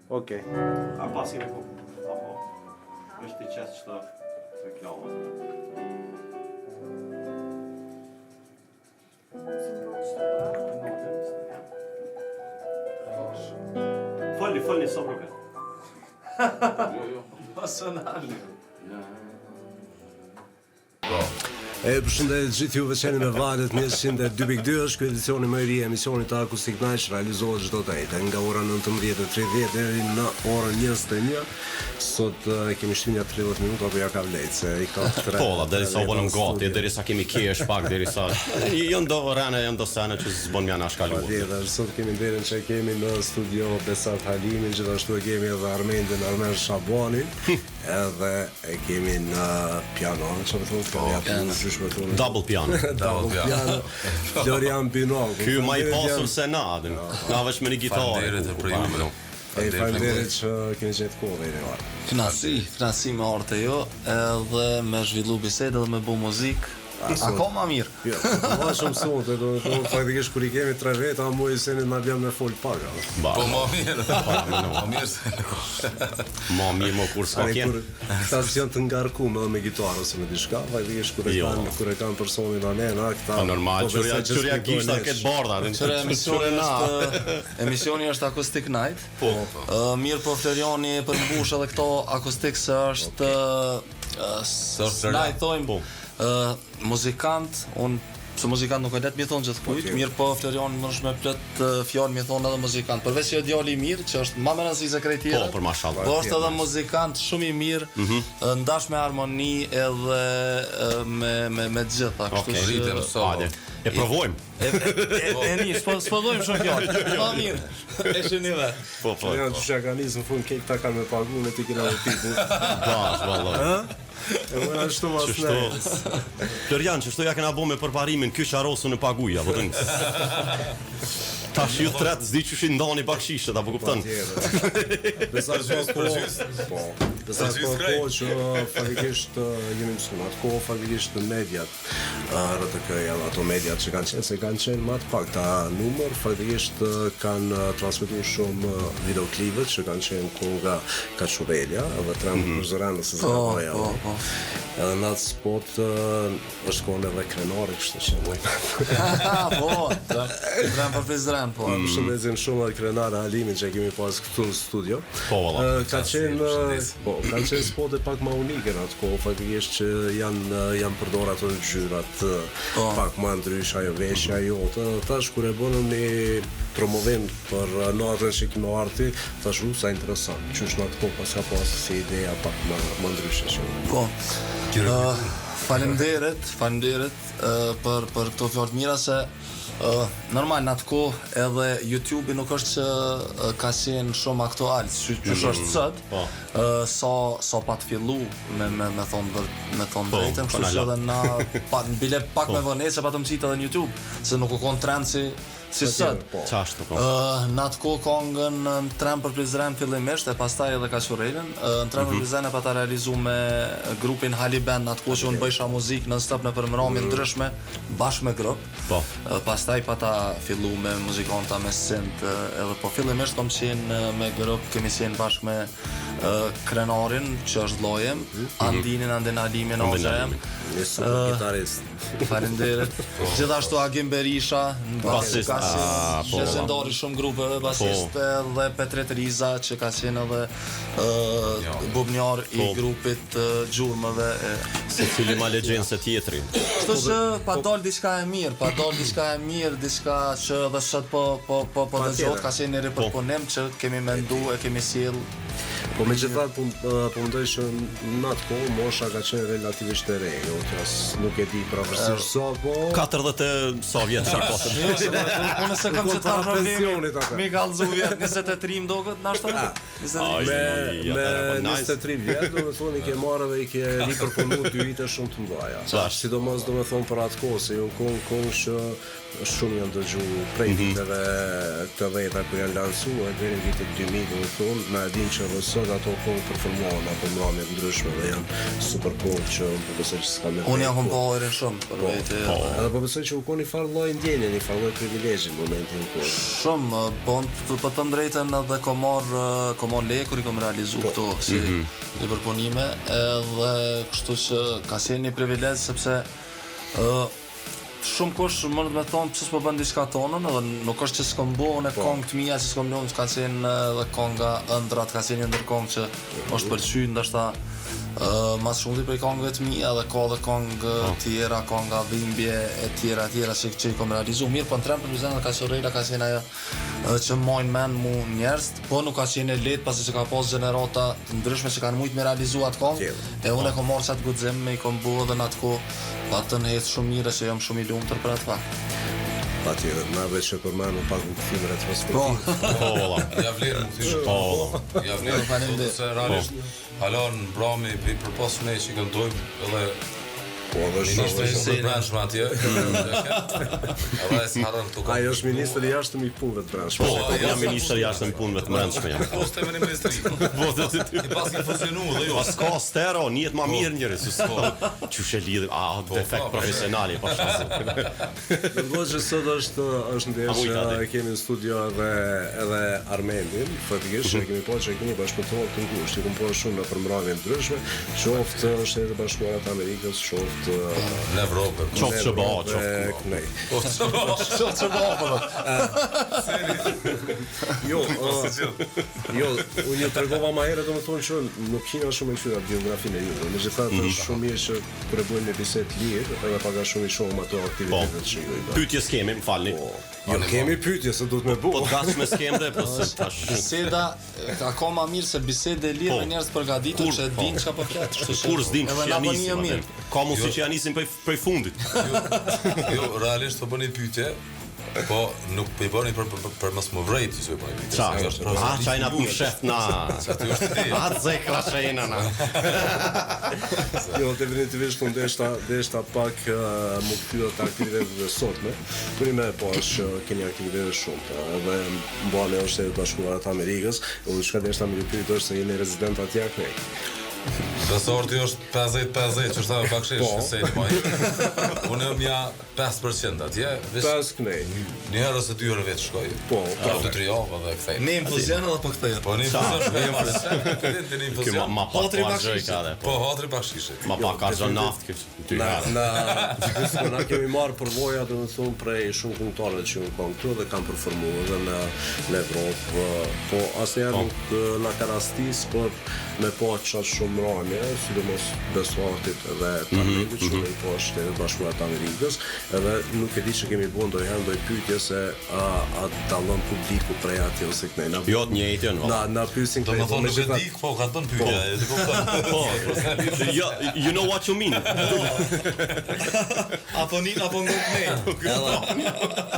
Okej. A pasi me ku? Apo është i qesë që të reklamat. Falni sa proket. Personali. Përshëndet gjithë juve që jeni me valët 102.2 është ky edicioni më i ri i emisionit të Akustik Night, realizohet çdo ditë nga ora 19:30 deri në orën 21. Sot kemi shtynia 30 minuta apo ja ka vlejt se i ka 3. Po, derisa u vonëm gati, derisa kemi kesh pak, derisa jo ndo rane, jo ndo sene që s'bon mja na shkaluar. Patjetër, sot kemi nderin që kemi në studio Besat Halimin, gjithashtu e kemi edhe Armen Shabanin, edhe e kemi në piano, çfarë thonë? Double piano. Florian Binogu. Ky më i pasur se na, na veç me një gitarë. Faleminderit që keni gjetë kohë deri ora. Knasi me orë të jo, edhe me zhvillu bisedë edhe me bu muzikë. Akoma mirë. Jo, ma shumë sonte, do faktikisht kur I kemi 3 veta, mu I senit na bjam me fol pak. Po ma mirë. Ma mirë se. Ma mirë më kur s'ka kjenë. Këta janë të ngarkuar edhe me gitarë ose me diçka, faktikisht kur e kanë personin anena, këta. Normal, çuria gishta këtë bardha. Emisioni është Akustik Night. Po. Mirë po Floriani përmbush edhe këto akustik se është na I thojmë muzikant, se muzikant nuk e let mi thonë gjithë kujt, mirë po Florian më është me plot fjalë mi thonë edhe muzikant. Përveç që djali I mirë, që është më me rëndësi se krejt tjerë. Po, për mashallah. Po është edhe muzikant shumë I mirë, ndash me harmoni edhe me gjitha. Okej, e provojmë. E një, s'po dojmë shumë fjallë. Ma mirë, e shënive. Po. Janë që ka nisë në fund kejt ta kanë me pagu në ti kina në tipu. Bash, valla. E më në shtu mas ne. Florian, që shto ja kena bo me përparimin, ky qarosu në paguja, po të ta shi ju tret, zdi që shi ndani bakshishet, apo kuptën? Besa ko që faktikisht jemi mësuar, atë ko faktikisht mediat, RTK edhe ato mediat që kanë qenë, se kanë qenë ma të pak ta numër, faktikisht kanë transmetuar shumë videoklivet që kanë qenë ku nga Kaçurelja, edhe Tremb Kuzëran nëse zgjaboja. Edhe në atë spot është konë edhe krenari kështë që mëjnë. Po, Tremb për Prizren, po. Përshëndesim shumë edhe krenare Halimin që kemi pas këtu në studio. Po, valla. Kanë qenë spote pak ma unike në atë kohë, faktikisht që janë përdor ato ngjyrat pak ma ndrysh, ajo veshja jote. Tash kur e bënëm një promovim për natën që kemi arti, tash sa interesant. Qysh në atë kohë pas ka pas si ideja pak ma ndryshe që. Po. Faleminderit për këto fjalë mira se normal në atë kohë edhe YouTube-i nuk është që ka qenë shumë aktual, që është sot, sa pa të fillu me thonë drejtën, kështu që edhe na bile pak me vënese pa të mësit edhe në YouTube, se nuk u konë trend si sot. Qashtu, po. Në atë kohë kongën në Tremb për Prizren fillimisht, e pastaj edhe Kaçurelën. Në Tremb për Prizren e pa ta realizu me grupin Hali Band, në atë kohë që unë bëjsha muzikë në stop në përmërami ndryshme, bashkë me grup. Po. Pastaj pa ta fillu me muzikonta me synth, edhe po fillimisht kom qenë me grup, kemi qenë bashkë me krenarin, që është llojem, Andinin, Halimin, Ozem. Një super gitarist. Faleminderit. Gjithashtu Agim Berisha, basist, që zëndori shumë grupeve, basist dhe Petret Riza, që ka qenë edhe bubnjar I grupit gjurmëve. Se cili ma legjend se tjetri. Kështu që pa dal diçka e mirë, diçka që edhe sot po dëgjohet, ka qenë një ripërpunim që kemi mendu e kemi sjell. Po me gjithat, po mendoj që në atë kohë mosha ka qenë relativisht e re, jo që nuk e di pravërsisht sa, po... 40 sa vjetë qarkosën. Unë se kam që ta problemi, mi ka lëzu vjetë 23 mdokët, nashtë? Me 23 vjetë, do me thonë I ke marrë dhe I ke ripërpunu 2 vite shumë të mdoja. Sidomos do me thonë për atë kohë, se jo konë që shumë janë dëgju prej viteve të veta ku janë lansuar deri në vitet 2000, do me thonë, na e din që edhe sot për ato kohë performuan apo mbrëmje të ndryshme dhe janë super kohë që po besoj që s'ka më. Unë jam kompozuar shumë për vetë. Edhe po besoj që u ka një farë lloj ndjenje, një farë lloj privilegji në momentin kur. Shumë, po të them drejtën edhe kom marr lekë kur i kam realizu këto si një përpunime, edhe kështu që ka qenë një privilegj sepse shumë kush mund me thonë pse s'po bën diçka tonën, edhe nuk është që s'kam bëu në këngë të mia që s'kam lënë, ka qenë edhe kënga ëndrat, ka qenë ndër këngë që është pëlqyer ndoshta mas shumë prej këngëve të mia dhe ka dhe këngë tjera, kënga dhimbje e tjera që i kam realizu mirë, po në trem për vizena ka Sorrela ka qenë ajo që mojnë men mu njerëz, po nuk ka qenë lehtë pasi që ka pas gjenerata të ndryshme që kanë mujt me realizu atë këngë, e unë e kom marrë qatë guxim me i kom bëu edhe në atë kohë, pa të në hetë shumë mirë që jam shumë i lumtur për atë fakt. Patjetër, na veç që për mënu pak në këthim retrospektiv. valla. Ja vlerë më thyrë. Ja vlerë faleminderit. se realisht hala në brami për pas me që i këndojmë edhe Po, dhe ministri shumë. i brendshme atje. Edhe e s'harron këtu. Ai është ministri i jashtëm i punëve të brendshme. Po, jam ministër jashtë në punëve të brendshme jam. Po s'te me një ministri. I pas një fuzionu dhe jo. Pas ka stero, njet ma mirë njëri, çush e lidhim, defekt profesionali, pa shanse. Dërgoj që sot është ndeshje, kemi në studio edhe Armendin, faktikisht që kemi po që kemi bashkëpuntuar të ngushtë, i kemi shumë në përmbramje ndryshme, qoftë Shtetet e Bashkuara të Amerikës, qoftë Në Evropë. Qoftë që ba, Qoftë që Jo, unë ju tregova më herët domethënë që nuk kina shumë e kthyer biografinë e juve. Megjithatë është shumë mirë që kur e bëjmë një bisedë lirë, edhe pak a shumë i shohim ato aktivitetet që ju bëjmë. pyetje s'kemi, më falni. Jo, kemi pyetje se duhet me Po bëu. të gatshme s'kemre, po se tash. biseda ka ma mirë se bisede e lirë me njerëz të përgatitur që e din çka po flet, kështu që Kur s'dim edhe që na janë bëni nisim. mirë. Ka mundësi që janë nisim prej fundit. Jo, realisht të bëni pyetje, po nuk po i bëni për mos më vrejt që po i bëni pyetje. Qa? Qajna të më shef na. Sa ty është ide. A të zekra shena na. Jo, definitivisht unë deshta pak më kthyer të aktiviteteve sotme. Prime po është keni aktivitete shumë, edhe mbane është Shtetet e Bashkuara të Amerikës, unë çka deshta më pyet është se jeni rezident atje apo ne? Resorti është 50-50, që është pak shesh, se e maj. Unë jam ja 5% atje, veç Pas kënej. një herë ose 2 herë vetë shkoj. Po, Ka 2-3 javë dhe kthej. Ne infuzion edhe po kthehet. Po në infuzion, në Kjo infuzion. ma pak argjoj ka dhe. Po hatri bakshishe. Ma pak argjoj naft këtë ty herë. Na kemi marrë përvoja domethënë prej shumë këngëtarëve që kanë këtu dhe kanë performuar edhe në Evropë, po asnjëherë nuk na ka rastis për me pa çfarë shumë mbrëmje, sidomos besuartit edhe Parlamentit që i po Shtetet e Bashkuara të Amerikës, edhe nuk e di që kemi bën ndonjëherë pyetje se a dallon publiku prej atij ose këtej. Jo të njëjtën. Na pyesin Do më thonë nuk e di, po ka të bën pyetje, e di kupton. Po. You know what you mean. Apo ngop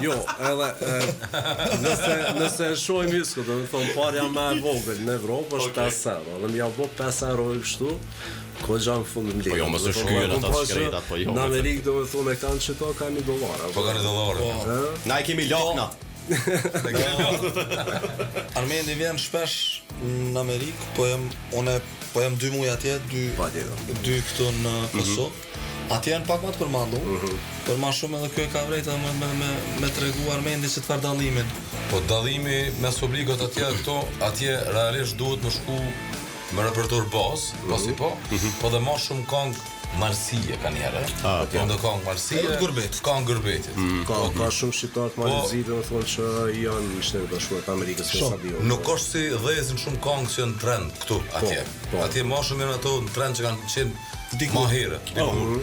Jo, edhe nëse e shohim isku, do të thonë parja më e vogël në Evropë është 5 euro, dhe më ja bë 5 euro kështu, ko gjanë fund në Po jo, mos e shkryen ata shkretat, po jo. Në Amerikë do të thonë kanë çto kanë $1. Po kanë $. Na i kemi lakna. Armendi vjen shpesh në Amerikë, po jam 2 muaj atje, 2 këtu në Kosovë. Atje janë pak më të përmandur, për ma shumë edhe kjo e ka vrejta me tregu Armendi se çfarë dallimin. Po dallimi mes obligot atje realisht duhet më shku me repertor bazë, pasi po dhe ma shumë këngë Marsije ka njerë. Këndo këngë Marsije, këngë Gërbetit. Ka shumë shqiptar të Malezi, domethënë që janë në Shtetet e Bashkuara të Amerikës në stadion. Nuk është si dhezin shumë këngë që janë trend këtu atje. Atje ma shumë janë ato në trend që kanë qenë ma herët.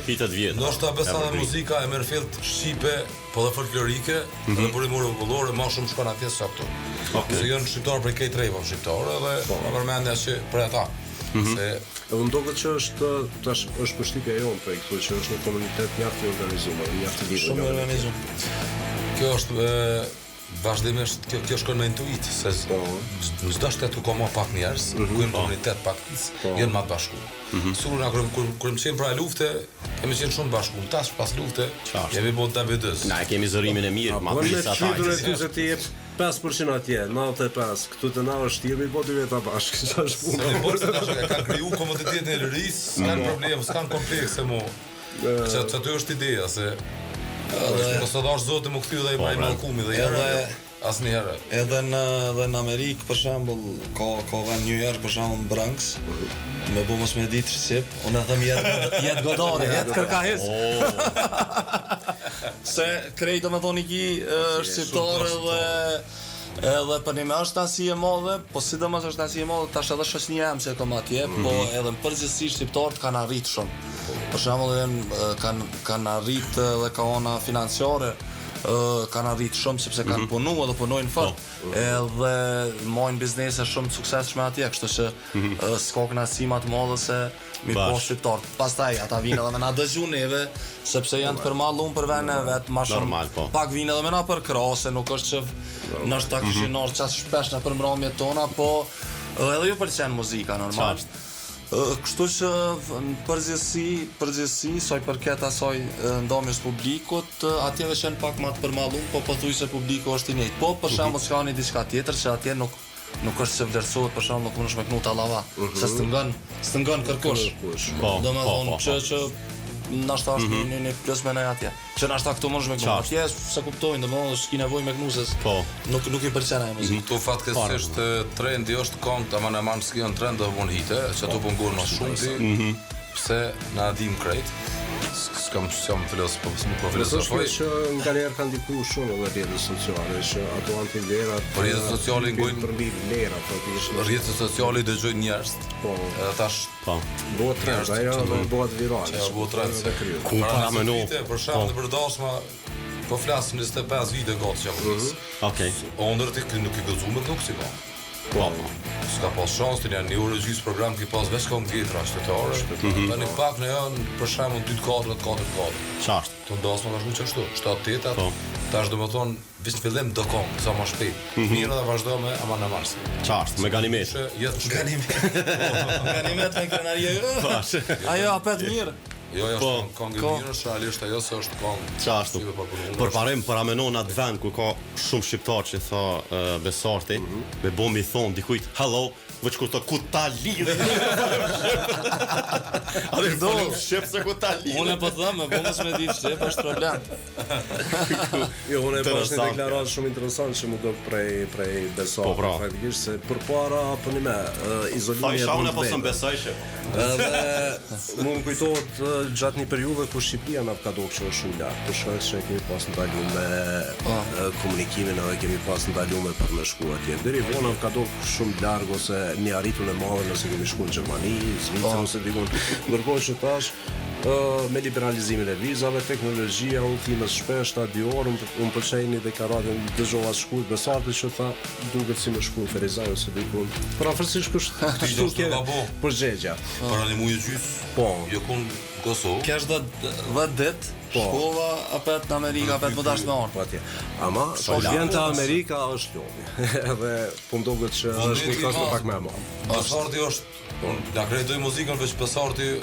Hitet vjetë. Ndoshta besa dhe muzika e merr fillt shqipe, po dhe folklorike, dhe burimore popullore ma shumë shkon atje sa këtu. Se janë shqiptar prej këtë rejva shqiptare dhe përmendja që për ata. Se Edhe ndoket që është përshtypja jonë prej këtu që është një komunitet mjaft i organizuar, mjaft i lidhur. Shumë organizuar. kjo është vazhdimisht kjo shkon me intuit, se në çdo shtet ku ka më pak njerëz, ku në komunitet pak janë më të bashkuar. Sigur na kur më qenë pra lufte, kemi qenë shumë bashkuar. Tash pas lufte, jemi bën ta vedës. Na kemi zërimin e mirë, ma Po me plisa çytur e ata. ty se ti jep 5% atje, 95, këtu të na është jemi po dy veta bashkë, që është puna. Se ka kriju komoditetin e liris, s'kan problem, s'kan komplekse mo. Që aty është ideja, se nëse dash Zoti më kthyu dhe i baj mallkumi dhe asnjëherë. Edhe në Amerikë, për shembull, ka vend New York, për shembull Bronx. Me bu mos me ditë shqip, unë e thëm jetë godare, jetë kërkahes. Se krej do me thoni ki shqiptare edhe për një me është nasi e madhe, po sidomos është nasi e madhe, tash edhe shoqënia jam që kom atje, po edhe në përgjithësi shqiptarët kanë arrit shumë. Për shembull kanë arrit edhe ka ona financiare, kanë arrit shumë sepse kanë punu edhe punojnë fort. Edhe mojnë biznese shumë të suksesshme atje, kështu që s'ka kënaqësi më të madhe se mi po shqiptar. Pastaj ata vinë edhe me na dëgju neve, sepse janë të përmallum për vene vet, më shumë. Pak vinë edhe me na për krahase, nuk është që nështë ta kishin orë qas shpesh në përmbrëmjet tona, po edhe ju pëlqen muzika normal. Kështu që në përgjithësi, soj përket asoj ndomjes publikut, atjeve qenë pak ma të përmallum, po pothuajse publiku është i njëjtë. Po për shembull s'ka një diçka tjetër që atje nuk është se vlerësohet, për shembull nuk mundesh me knu tallava, se s'tëngon kërkush. Domethënë që nashta është një plus me ne atje. Që nashta këtu mundesh me knu. Atje se kuptojnë, domethënë s'ki nevojë me knuses. Nuk i pëlqen ajo muzikë. Këtu fatkeqësisht trendi është këngë, aman s'ki janë trend dhe von hite, që ato po ngurën më shumë ti. Pse na dim krejt. S'kam filozofoj. Që nga njerë kanë diku shumë edhe rrjetet sociale, që ato anti-lerat... Po rrjetet sociale ngojnë... Përmbi lera, faktisht. Rrjetet sociale i dëgjojnë njerëz. Edhe tash... Bëhet trend, ajo dhe bëhet viral. Bëhet trend. Ku para me no? Për shembull, për dashma, po flas 25 vite gati që apo. Okej. Ondër ti nuk i gëzuar me nuk si ka. S'ka pas shansë të një Eurogjys program ki pas veç këngë tjetra shtetare. Tani pak në janë për shembull 2-4. Qartë. Të ndasma tash nuk çashtu. 7-8. Tash domethënë veç në fillim do këngë sa më shpejt. Mirë dhe vazhdo me aman amas. Qartë, me ganimet. Ganimet me krenarie. Ajo apet mirë. Jo, është këngë mirë, realisht ajo se është këngë. Qartë. Për parim për amenon atë vend ku ka shumë shqiptar që tha Besarti, me bomi thon dikujt, hello, veç kur të ku ta lidhe. A dhe folim shqip se ku ta lidhe. Unë po them, me bomës me ditë shqip është problem. Jo, unë e pash një deklaratë shumë interesant që më do prej Besarti, faktikisht se përpara po një me izolimi e Shaun apo s'm besoj që. Edhe më kujtohet gjatë një periudhe ku Shqipëria na ka dokë që është shumë lart. Për shkak se kemi pas ndalume komunikimin edhe kemi pas ndalume për me shku atje. Deri vonë ka dokë shumë larg ose një arritun e madhe nëse kemi shku në Gjermani, Zvicër ose dikun. Ndërkohë që tash me liberalizimin e vizave, teknologjia, udhëtimet shpesh, stadior, unë pëlqej një deklaratën dëgjova shkurt Besarti që tha duket si më shku në Ferizaj ose dikun. Por afërsisht kështu ke përgjigja. Para një muaj gjys. Po. Jo kun Kosovë. Kjo është 10 ditë. Shkova apet në Amerikë, apet më dash me orë. Atje. Ama, po vjen të Amerika është lomi. Edhe po mdoget që është një kostë pak më e madhe. Besarti është, na kreditoj muzikën veç Besarti.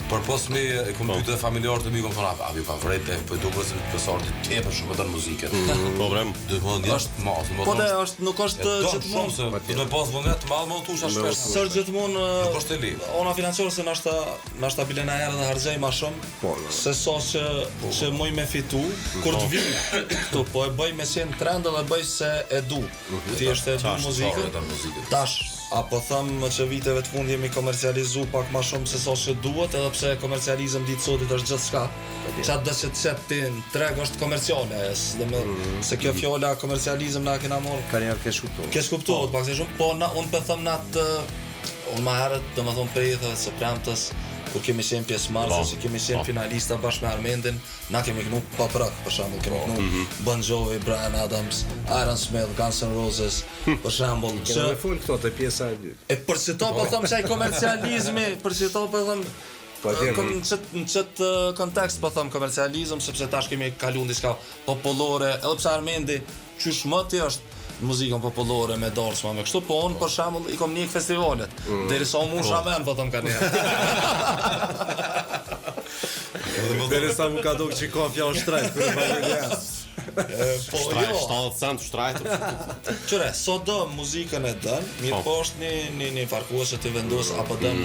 Për pos me e kom pyte familjarë të mi kom thonë, abi pa vrejt, po duket se Besarti tepër shumë të në muzikën. Po vrem. Dhe më është mas. Po dhe nuk është gjithmonë. Se me pas vëndet malë më tusha shpesh. Së është gjithmonë... Nuk është e li. Ona financiore se nashta bile na herë dhe hargjej ma shumë. Se so që muj me fitu, kur të vijë këtu, po e bëj me qenë trend dhe bëj se e du. Ti është e du muzikën. Tash, apo thëmë që viteve të fund jemi komercializu pak ma shumë se so që duhet, edhe pse komercializëm ditë sotit është gjithë shka. Qatë dhe që të qëtë ti në treg është komerciale, se kjo fjolla komercializëm na kena morë. Ka njerë kesh kuptohet. Kesh kuptohet, pak se shumë, po unë për thëmë natë, unë ma herët, dhe më thonë prejthë së premtës, kur kemi qenë pjesëmarrëse, si kemi qenë finalista bashkë me Armendin, na kemi kënu pa prak, për shembull, kemi kënu Bon Jovi, Bryan Adams, Iron Smith, Guns N' Roses, për shembull, që me fol këto te pjesa e dytë. E për çto po them çaj komercializmi, për çto po them në çet kontekst po them komercializëm, sepse tash kemi kaluar diçka popullore, edhe pse Armendi qysh më ti është muzikën popullore me darsma me kështu, po unë për shembull i kom njeh festivalet. Derisa unë musha men po them kanë. Derisa më ka duk që ka fjalë shtrejt kur e bëj. Po Shtrajt, jo. 70 cent shtrajt. Qëre, sot do muzikën e dën, mirë po është një farkues që të vendos apo dën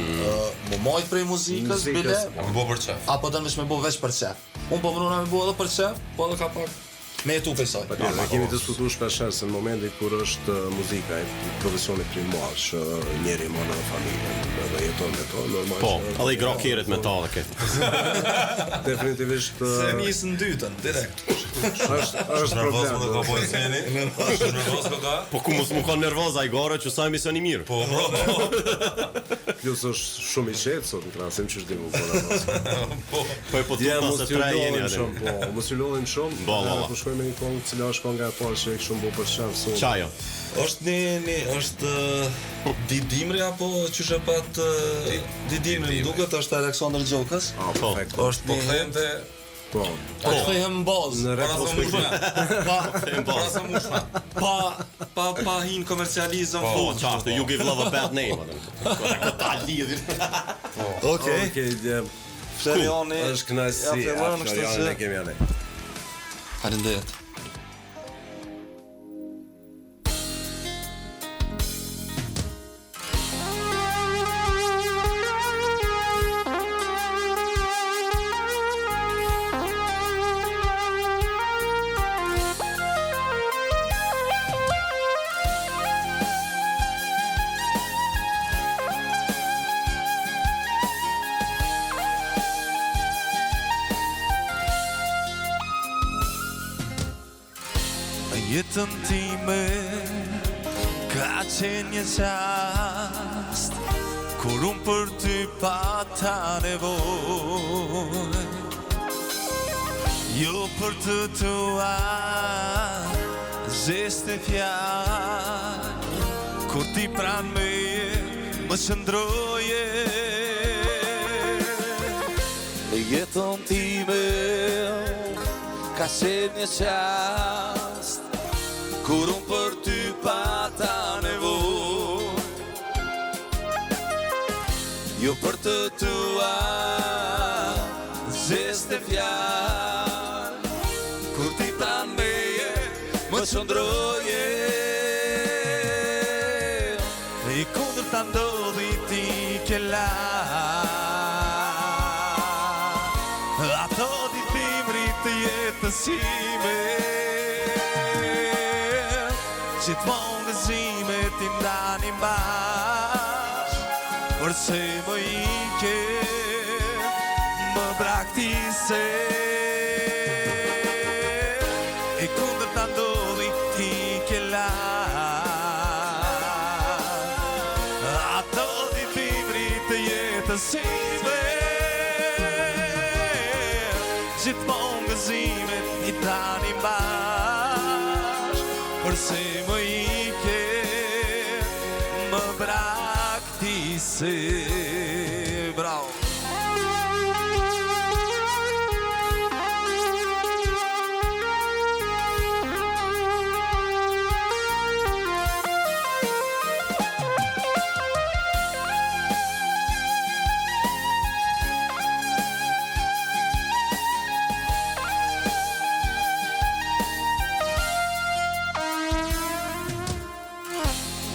më majt prej muzikës, bile, A më bo për qef. apo dën veç me bo veç për qef. Unë po mëruna me bo edhe për qef, po edhe ka pak me jetu pej saj. Ne kemi diskutuar shpesh se në momentin kur është muzika e profesionit primar që njeri më në familjen dhe jeton me to, normal. Po, që- edhe i grokirit me ta dhe këtë. Definitivisht Se njësë në dytën, direkt. është Nervoz më problem. ka po e sjeni? Është nervoz më ka? Po ku mos më ka nervoz ai gore që sa emisioni mirë. Po, Plus është shumë i qetë sot në krahasim që është diku po. Po e po Ja, tu mos pas ju tre jeni lodhim atë. shumë, po, mos ju lodhim shumë. Bo, Po shkojmë me një këngë, cila është kënga e parë që e kishëm bërë për shef sot. Qajo. Është është Didimri apo qysh e pat Didimri, duket është Aleksandr Gjokës. Ah, Po. perfekt. Është po një kthejmë te Po. po kthehem në bazë. Në para sa mushna. Para sa mushna. Pa hin komercializëm Po, fund. qa është, you give love a bad name. Ta lidhin. Okej. Okej, Floriani është kënaqësi. Ja, Floriani, kështu Floriani që- ne kemi anë. Faleminderit. Jetën time ka qenë një qast kur unë për ty pata nevoj, jo për të tua zeste fjall, kur ti pran meje më qëndroje. Jetën time ka qenë një qast kur unë për ty pata nevoj, jo për të tua zeste fjall, kur ti pran meje më qëndroje. I kundër ta ndodhi ti ke la, ato di dimrit të jetës ime, gjithmonë gëzime ti ndanim bash, përse më ike, më braktise. E kundër ta ndodhi ti ke la, ato di dimrit të jetës ime, gjithmonë gëzime ti ndanim bash, përse më ike, më braktise. Bravo.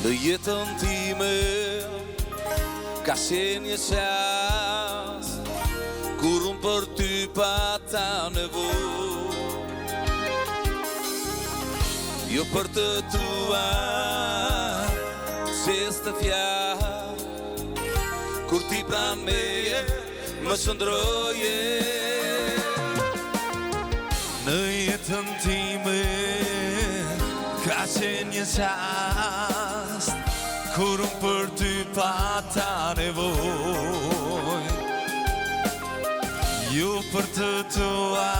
Në jetën time ka qenë një qast kur unë për ty pata nevoj, jo për të tua zeste fjall, kur ti pran meje më qëndroje. Në jetën time ka qenë një qast kur unë për ty pata nevoj, jo për të tua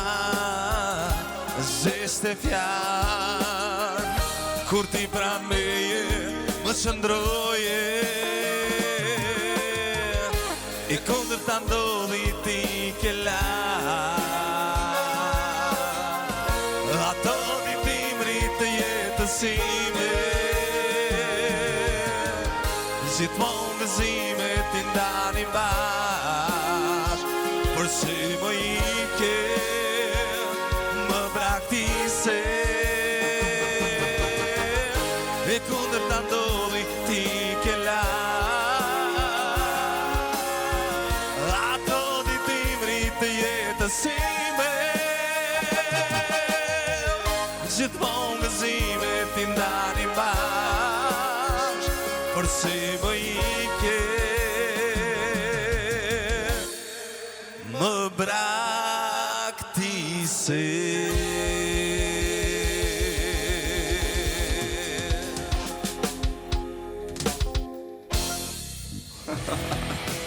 zeste fjall, kur ti pran meje më qëndroje. I kundër ta ndodhi ti ke la, ato di dimrit të jetës ime, gjithmonë gëzime ti ndanim bash, përse më ike, më braktise. gjithmonë gëzime ti ndani bash, përse më ike më braktise.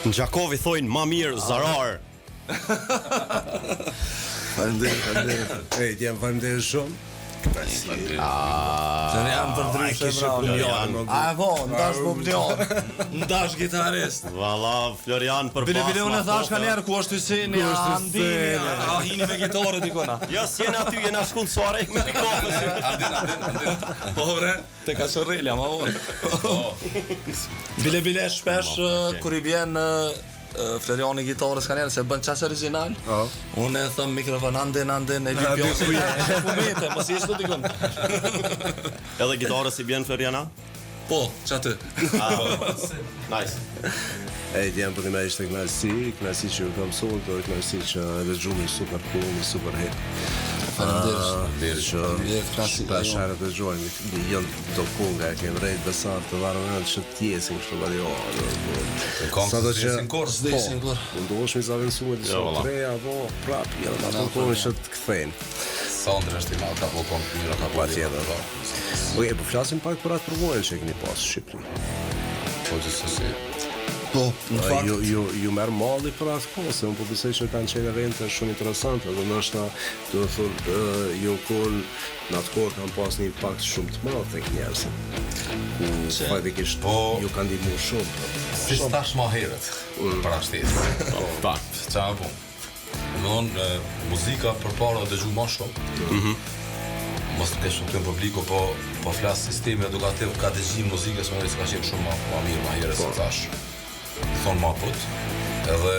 Në Gjakovi thojnë ma mirë zarar. Faleminderit. Jam faleminderit shumë. Se ne jam për ndryshe bravo. Ndash publion, ndash gitarist. Valla, Florian për Bile pas unë thash ka njerë ku është Hyseni, Andini, hini me gitarë dikona. Ja, si jena aty, jena shkull soare me pikofës. Andin. Po bre, te ka sorrelja ma vonë. Bile shpesh kur i vjen Floriani gitarës ka njerë se bën qas original. Unë e thëm mikrofon andin e lipjo si fumete, mos i shtu dikon. Edhe gitarës i bjen Floriana? Po, që aty. Nice. Jam për një me ishte knajsi që ju kam sonë, do knajsi që edhe gjumi super cool, super hit. Faleminderit. Shpesh herë të gjojnë, jënë të kunga e kemë rejtë besar të varë në që t'jesin kështë të badi Sa do që S'desin kur. Ndosh mi zavensu me disë treja, prap, jënë të ato kohë që të këthejnë. Sandra është i malë ka po kom mira ka po tjetër. Po flasim pak për atë përvojnë që e keni pasë Shqipëri. Po gjithsesi. Po, në fakt. Ju merë malli për atë kohë, se unë po besoj që kanë qenë evente shumë interesante, dhe nështë do të thonë, ju konë në atë kohë kanë pas një impakt shumë të madh tek njerëzit. Ku faktikisht ju kanë ndihmuar shumë. Si stash ma herët para shtetit. Pa. Qa po? Muzika përpara dëgju ma shumë. Mos të kesh shumë të në publiko, po flas sistemi edukativ ka dëgjim muzikës më se ka qenë shumë ma mirë, ma herët se tash. Thonë ma put, edhe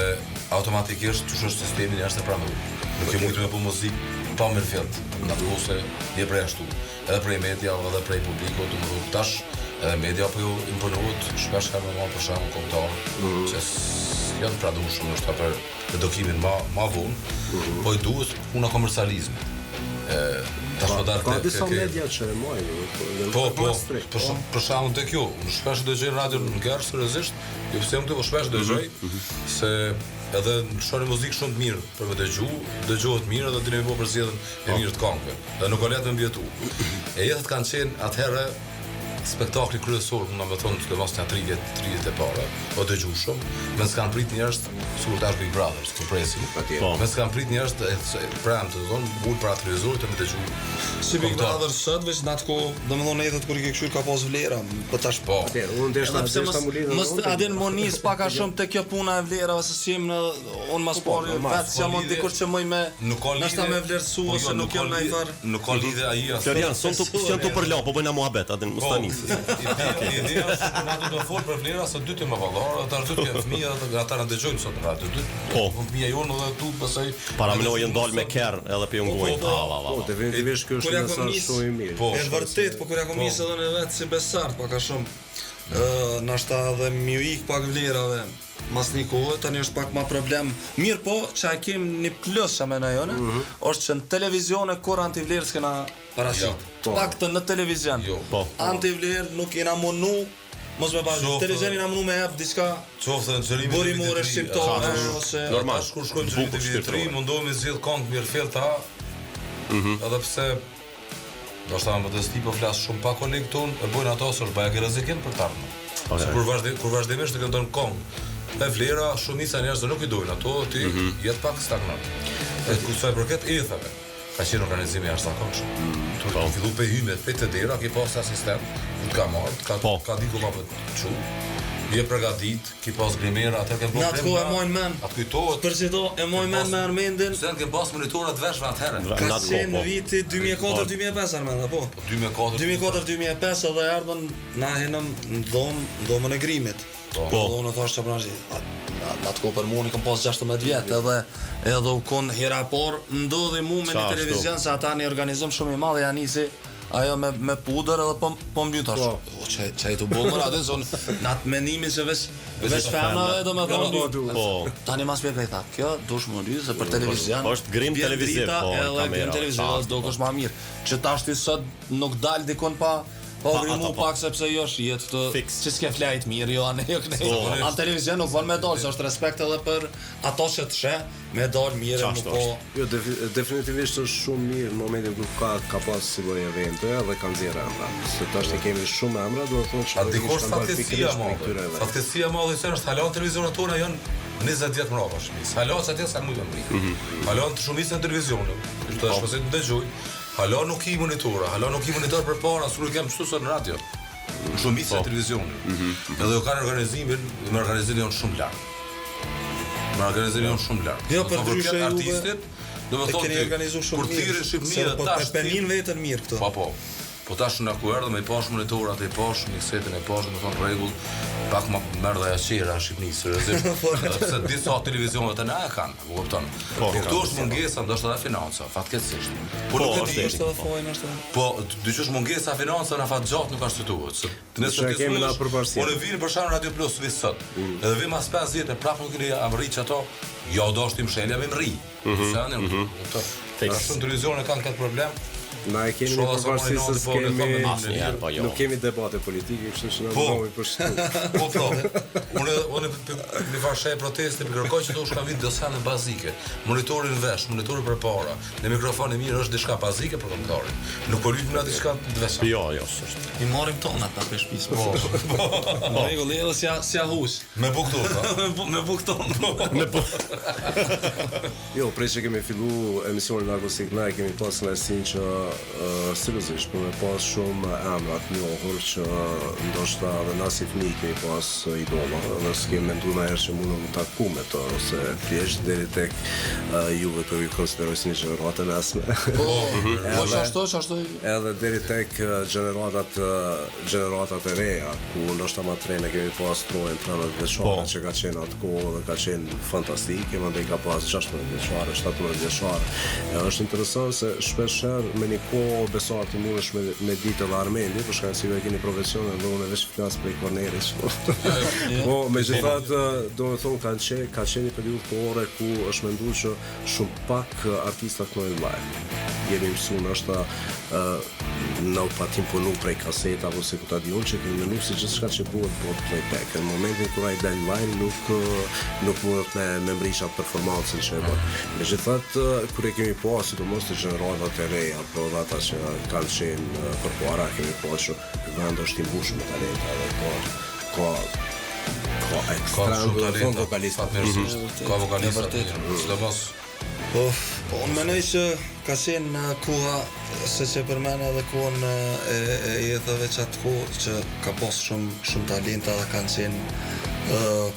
automatikisht që është sistemi një është e pranur. Nuk e mujtë me po muzikë pa mirë fjellë, në të kose je prej ashtu. Edhe prej media, edhe prej publiko, të më dhurë tash, edhe media po ju imponohet, shpesh ka me ma për shamë komtarë, që janë pranur shumë, nështë ta për edukimin ma vonë, po i duhet puna komercializmi. Ka disa media që e mojnë. Po, për shkakun tek ju, unë shpesh dëgjoj radio në Gerë seriozisht, jo pse unë të shpesh dëgjoj, se edhe shohë muzikë shumë të mirë për me dëgjohet mirë edhe dini më po përzgjedhën e mirë të këngëve. Dhe nuk ka letë me mbjetu. E jetët kanë qenë atëherë spektakli kryesor, më thonë të mos një 30 e para, o dëgjueshëm, me s'kan prit njerëz, sikur tash Big Brothers, të presim. Me s'kan prit njerëz të pranë të thonë, ul para televizorit të më dëgju. Si Big Brothers sot veç në atë kohë, domethënë jetët kur i ke kshir ka pas vlera, po tash po. Unë deshta mulin. Mos adin monis pak a shumë te kjo puna e vlerave se si jam në unë mas parë vetë jam unë dikur që më me ndoshta me vlerësu ose nuk jam në ai far. Nuk ka lidhje ai as. Florian, son të përla, po bëjna muhabet, atë mos tani. Ideja është që na do të fol për vlera se dy të më vallor, ata dy të fëmijë ata na dëgjojnë sot në radio dy. Po, fëmia jonë edhe tu pastaj para më lojë ndal me kerr edhe pe ngojnë. Po, definitivisht kjo është një mesazh shumë i mirë. Po, është vërtet, po kur ja kom nisë edhe në vetë si besart, pak a shumë. Nashta edhe mi u ik pak vlerave. Mas një kohë, tani është pak ma problem. Mirë po, që a kem një plus që me në jone, është që në televizione kur antivlerë s'kena parasit. Pak të në televizion. Antivlerë nuk jena munu, mos me bashkë, televizion jena munu me jep diçka burimore shqiptare, ose... Normal, kur shkojmë që të vitri, mundohemi zhjith këngë mirë fillta, edhe pse do shta më të sti po flasë shumë pa kolegë tonë, e bojnë ato së është baja gërëzikin për tarnë. Kur vazhdimisht të këndon këngë, e vlera shumica njerëz nuk i dojnë ato, ti jetë pak stagnant. E kusoj përket ethave, ka qenë organizimi jashtëzakonshëm. Tu fillu pe hyme, pe të dera, ki pas asistent, ku të ka marrë, ka ditë ku ka për të qu. Je përgatit, ki pas grimera, atër kem në atë kohë e mojnë men. Atë kujtohet. Për që do e mojnë men me Armendin. Se në kem pas monitorat veshve atëherë. Ka qenë viti 2004-2005 Armenda, po. 2004-2005 edhe erdhën na henëm në dhomën e grimit. Po. Unë thash që pranë në atë kohë për mua kam pas 16 vjet edhe u kon hera por ndodhi mu me një televizion se ata një organizim shumë i madh ja nisi ajo me pudër edhe po mbyt tash. O çaj të bollë atë zon nat mendimin se veç femrave do me thonë. Po. Tani mas me tha, kjo dush më lyz për televizion. Është grim televiziv, po, edhe grim televiziv do kosh më mirë. Që tash ti sot nuk dal dikon pa grimu pak sepse jo shihet këtë që s'ke flajt mirë, jo anë jo kënaqë. Në televizion nuk von me dal, se është respekt edhe për ato që të sheh, me dal mirë, nuk po. Jo, definitivisht është shumë mirë në momentin kur ka pas si lloj evente dhe kanë nxjerrë emra. Se tash ne kemi shumë emra, do të thonë që dikush fatkesia madhe se është halon televizionet tona janë 20 vjet më radhë shmis. Halon sa ti sa mund të mbri. Halon të shumicën e televizionit. Kështu është pse të dëgjoj. Halon nuk i monitora, halon nuk i monitor përpara, s'u kem kështu sot në radio. Shumica e televizionit. Edhe kanë organizimin janë shumë lart. Jo, për ndryshe artistit, domethënë organizuar shumë mirë. Kur thirrën Shqipëria tash penin vetën mirë këtu. Po tash na ku erdhëm me pash monitorat e pash miksetin e pash, domethënë rregull, pak më merr dhe aqira në Shqipëri, seriozisht. Sepse disa televizionet e na e kanë, e kupton. Këtu është mungesa ndoshta edhe financa, fatkeqësisht. Po nuk e di është edhe fojnë është. Po, dyqysh mungesa financa na fat gjatë nuk ka shtuar. Nëse kemi na përparësi. Unë vini për shkak Radio Plus vi sot. Edhe vi mas 5 vjet e prapë nuk keni amrriç ato. Jo do shtim shelja me mri. Sa ne. Shumë televizione kanë këtë problem. Na e kemi në përparësi se s'kemi nuk kemi debate politike, kështu që na bëhemi për shkak. Po. Unë në fashë proteste kërkoj që do shka vit dosane bazike. Monitorin vesh, monitorin përpara. Në mikrofon e mirë është diçka bazike për kombëtarin. Nuk po lypim na diçka të veçantë. Jo, s'është. I marrim tonat na për shtëpisë. Po. Në rregull, edhe si ahus. Me bukton, me bukton. Jo, prej që kemi fillu emisionin Narkosik, na e kemi pas në esin që seriozisht, për me pas shumë emrat njohur që ndoshta dhe na si fëmijë kemi pas idola, dhe s'kemi menduar më herë që mundem të taku me të, ose thjesht deri tek juve të ju konsideroj si një gjeneratë e mesme. Po çashtu. Edhe deri tek gjeneratat e reja, ku ndoshta më trene kemi pas trojën 30 vjeçare që ka qenë atë kohë dhe ka qenë fantastike, mandej ka pas 16 vjeçare, 17 vjeçare. Është interesant se shpesh herë me një kohë besoj ti mundesh me ditë edhe Armendi, për shkak se ju e keni profesion dhe unë veç flas për Kornelis. Po, megjithatë, domethënë ka qenë një periudhë kohore ku është menduar që shumë pak artista kënojnë live. Jemi mësuar ndoshta në patim punu prej kaseta ose ku ta diun që kemi menduar se gjithçka që bëhet playback. Në momentin kur ai dal live nuk mundet me mbrisha performancën që e bën. Megjithatë, kur e kemi pasur sidomos të gjeneratat e reja, apo ata që kanë qenë përpara, kemi pasur vendi është i mbushur me talenta dhe ka ekstrem vokalista. Ka vokalista. Sidomos po unë menoj që ka qenë në koha se që përmena edhe kohën e jetëve që atë kohë që ka pas shumë talenta dhe kanë qenë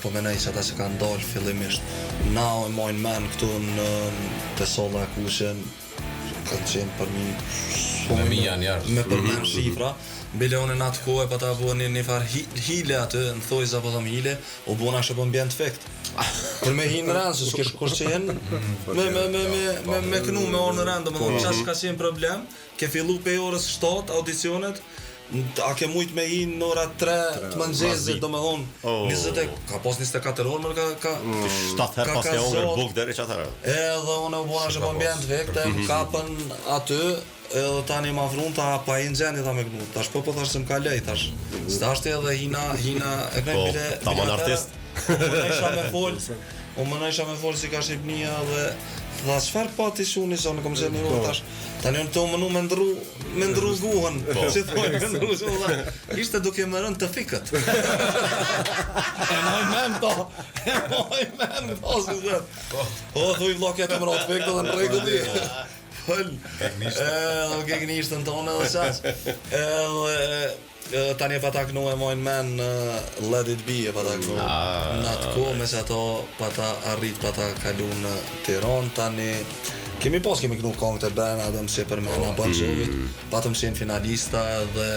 po menoj që ata që kanë dalë fillimisht na e mojnë men këtu në të solla kushen kanë qenë për me përmen shifra Bileone në atë kohë e pa ta buon një farë hile atë, në thojza po thëmë hile, o buona shë po mbjent fekt. Për me hi në rëndë, se s'kesh kur që jenë, me kënu me orë në rëndë, më thonë qash ka qenë problem, ke fillu pe orës 7 audicionet, a ke mujt me hi në ora 3 të mëngjezit, do me thonë, ka pos 24 orë, mërë ka 7 herë pas ke ongër buk deri që atërë. Edhe unë o buona shë po mbjent fekt, e më kapën aty, edhe tani ma vrun ta pa i në gjeni ta me kënu. Tash po thash se m'ka lej, tash. S'dashti edhe hina e krejnë bile... Ta man artist. Unë më nëjsha me fol si ka Shqipnia dhe... Tha, qëfar pati shuni sa në kom qenë një tash? Tani unë të mënu me ndru guhën. Që thoi me ndru guhën. Ishte duke më rënë të fikët. E moj men to. Si zë. O, thuj vlokja të më rëtë fikët dhe në regulli. Edhe gegnishtën tonë edhe qaq. Edhe tani e pa ta kënu e mojnë men Let It Be e pa ta kënu në atë kohë, me që ato pa ta arrit pa ta kalu në Tiran. Tani kemi kënu kongët e Brena dhe mëse për mena Banxhovit, patëm qenë finalista dhe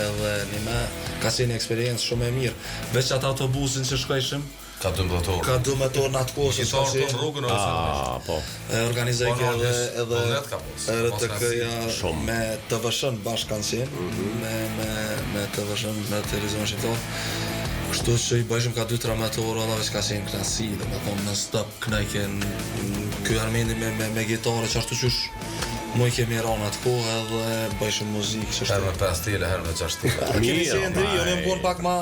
një me ka qenë eksperiencë shumë e mirë. Veç atë autobusin që shkojshëm Ka 12 orë. Ka 12 orë në atë kohë se Kitarë të në rrugën ose Po. organizoj Po, edhe net ka pas. RTK-ja me TVSH-n bashkë kanë qenë, me TVSH-n në televizion shqiptar. Kështu që i bëjshëm ka 2-3 orë, edhe veç ka qenë knasi, dhe me thonë në stop knajken ky Armendi me gitarë që ashtu qysh mu i kemi ranë atë kohë edhe bëjshëm muzikë që Herë me 5 tele, herë me 6 tele. kemi qenë ndri, unë më bon pak ma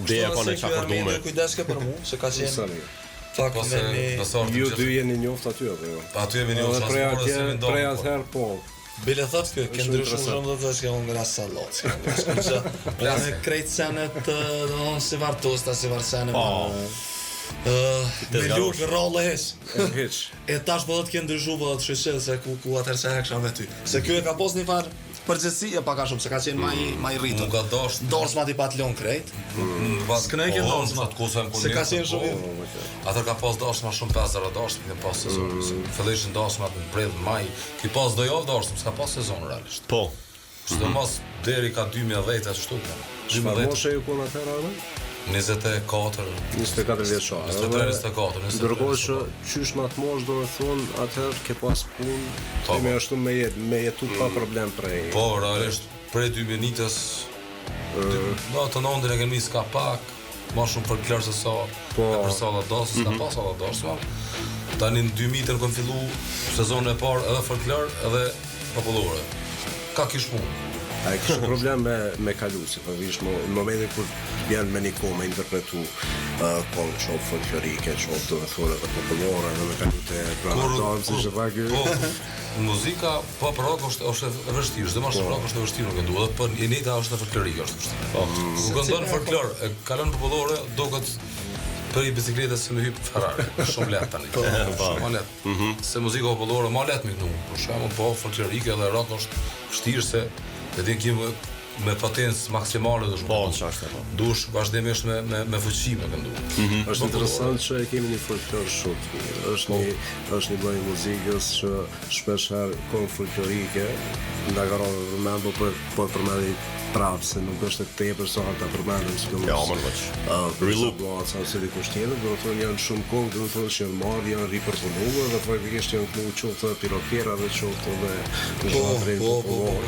Deja ka në çakordume. Kujdeske për mu, se ka qenë pak Ose me në sortë Ju të dy jeni njoft aty apo jo? Aty jemi një Prej atëherë po. Bile thot kë, ke ndryshuar shumë dhe që unë nga sallat. Me krejt senet, domethënë si vartosta, si varsene. Me lukë rrolle hes. Hiç. E tash po do të ke ndryshuar, po do të shëshë se ku atëherë se heksha me ty. Se ky e ka pas një farë përgjithësi e pak a shumë se ka qenë më i rritur. Nuk ka dosh. Dorës ma ti patlon krejt. S'kënë ke dorës ma. Se ka qenë shumë. Atë ka pas dosh ma shumë 50 dosh në pas sezon. Fillishin dosh ma të mbredh maj. Ki pas do javë dosh, s'ka pas sezon realisht. Po. Sidomos deri ka 2010 ashtu. Çfarë moshe ju kon atëherë anë? 24 vjeçar. 24. Ndërkohë që qysh në atë moshë do të thonë atëherë ke pas punë, Po, me ashtu me jetu pa problem prej. Po, realisht prej 2000-s do të nëndën e kemi s'ka pak, ma shumë për klerë se sa Po. e për sala dosë, s'ka pas sala dosë, tani në 2000-ën kom fillu sezonën e parë edhe folklor edhe popullore. Ka kish punë. A e kishte problem me kalusi, përveç në momentin kur vjen me një kohë me interpretu kohë qoftë folklorike, qoftë do të thonë edhe popullore, edhe me kalute pranatare, si që pak Po, muzika pop rock është e vështirë, çdo marrë rock është e vështirë nuk e dua, po Ineta është e folklorike është vështirë. Po, ku këndon folklor, e kalon popullore, duket për i bicikletës se me hyp Ferrari, shumë lehtë tani. Shumë lehtë. Se muzika popullore më lehtë me kënu. Për shembull, po folklorike dhe rock është vështirë se edhe kemi me potencë maksimale do të Po, çfarë po. dush vazhdimisht me fuqi me këndu. Është interesant që e kemi një folklor shumë të mirë. Është një lloj muzikës që shpesh herë kohë folklorike nga garove përmendu po përmendi prapë se nuk është e tepër sa ata përmendën sidomos. Ja, më veç. Reloop sa se di kushtjellë, do të thonë janë shumë kohë, do të thonë që janë marrë, janë ripërpunuar dhe faktikisht janë këtu qoftë pirokera dhe qoftë edhe Po,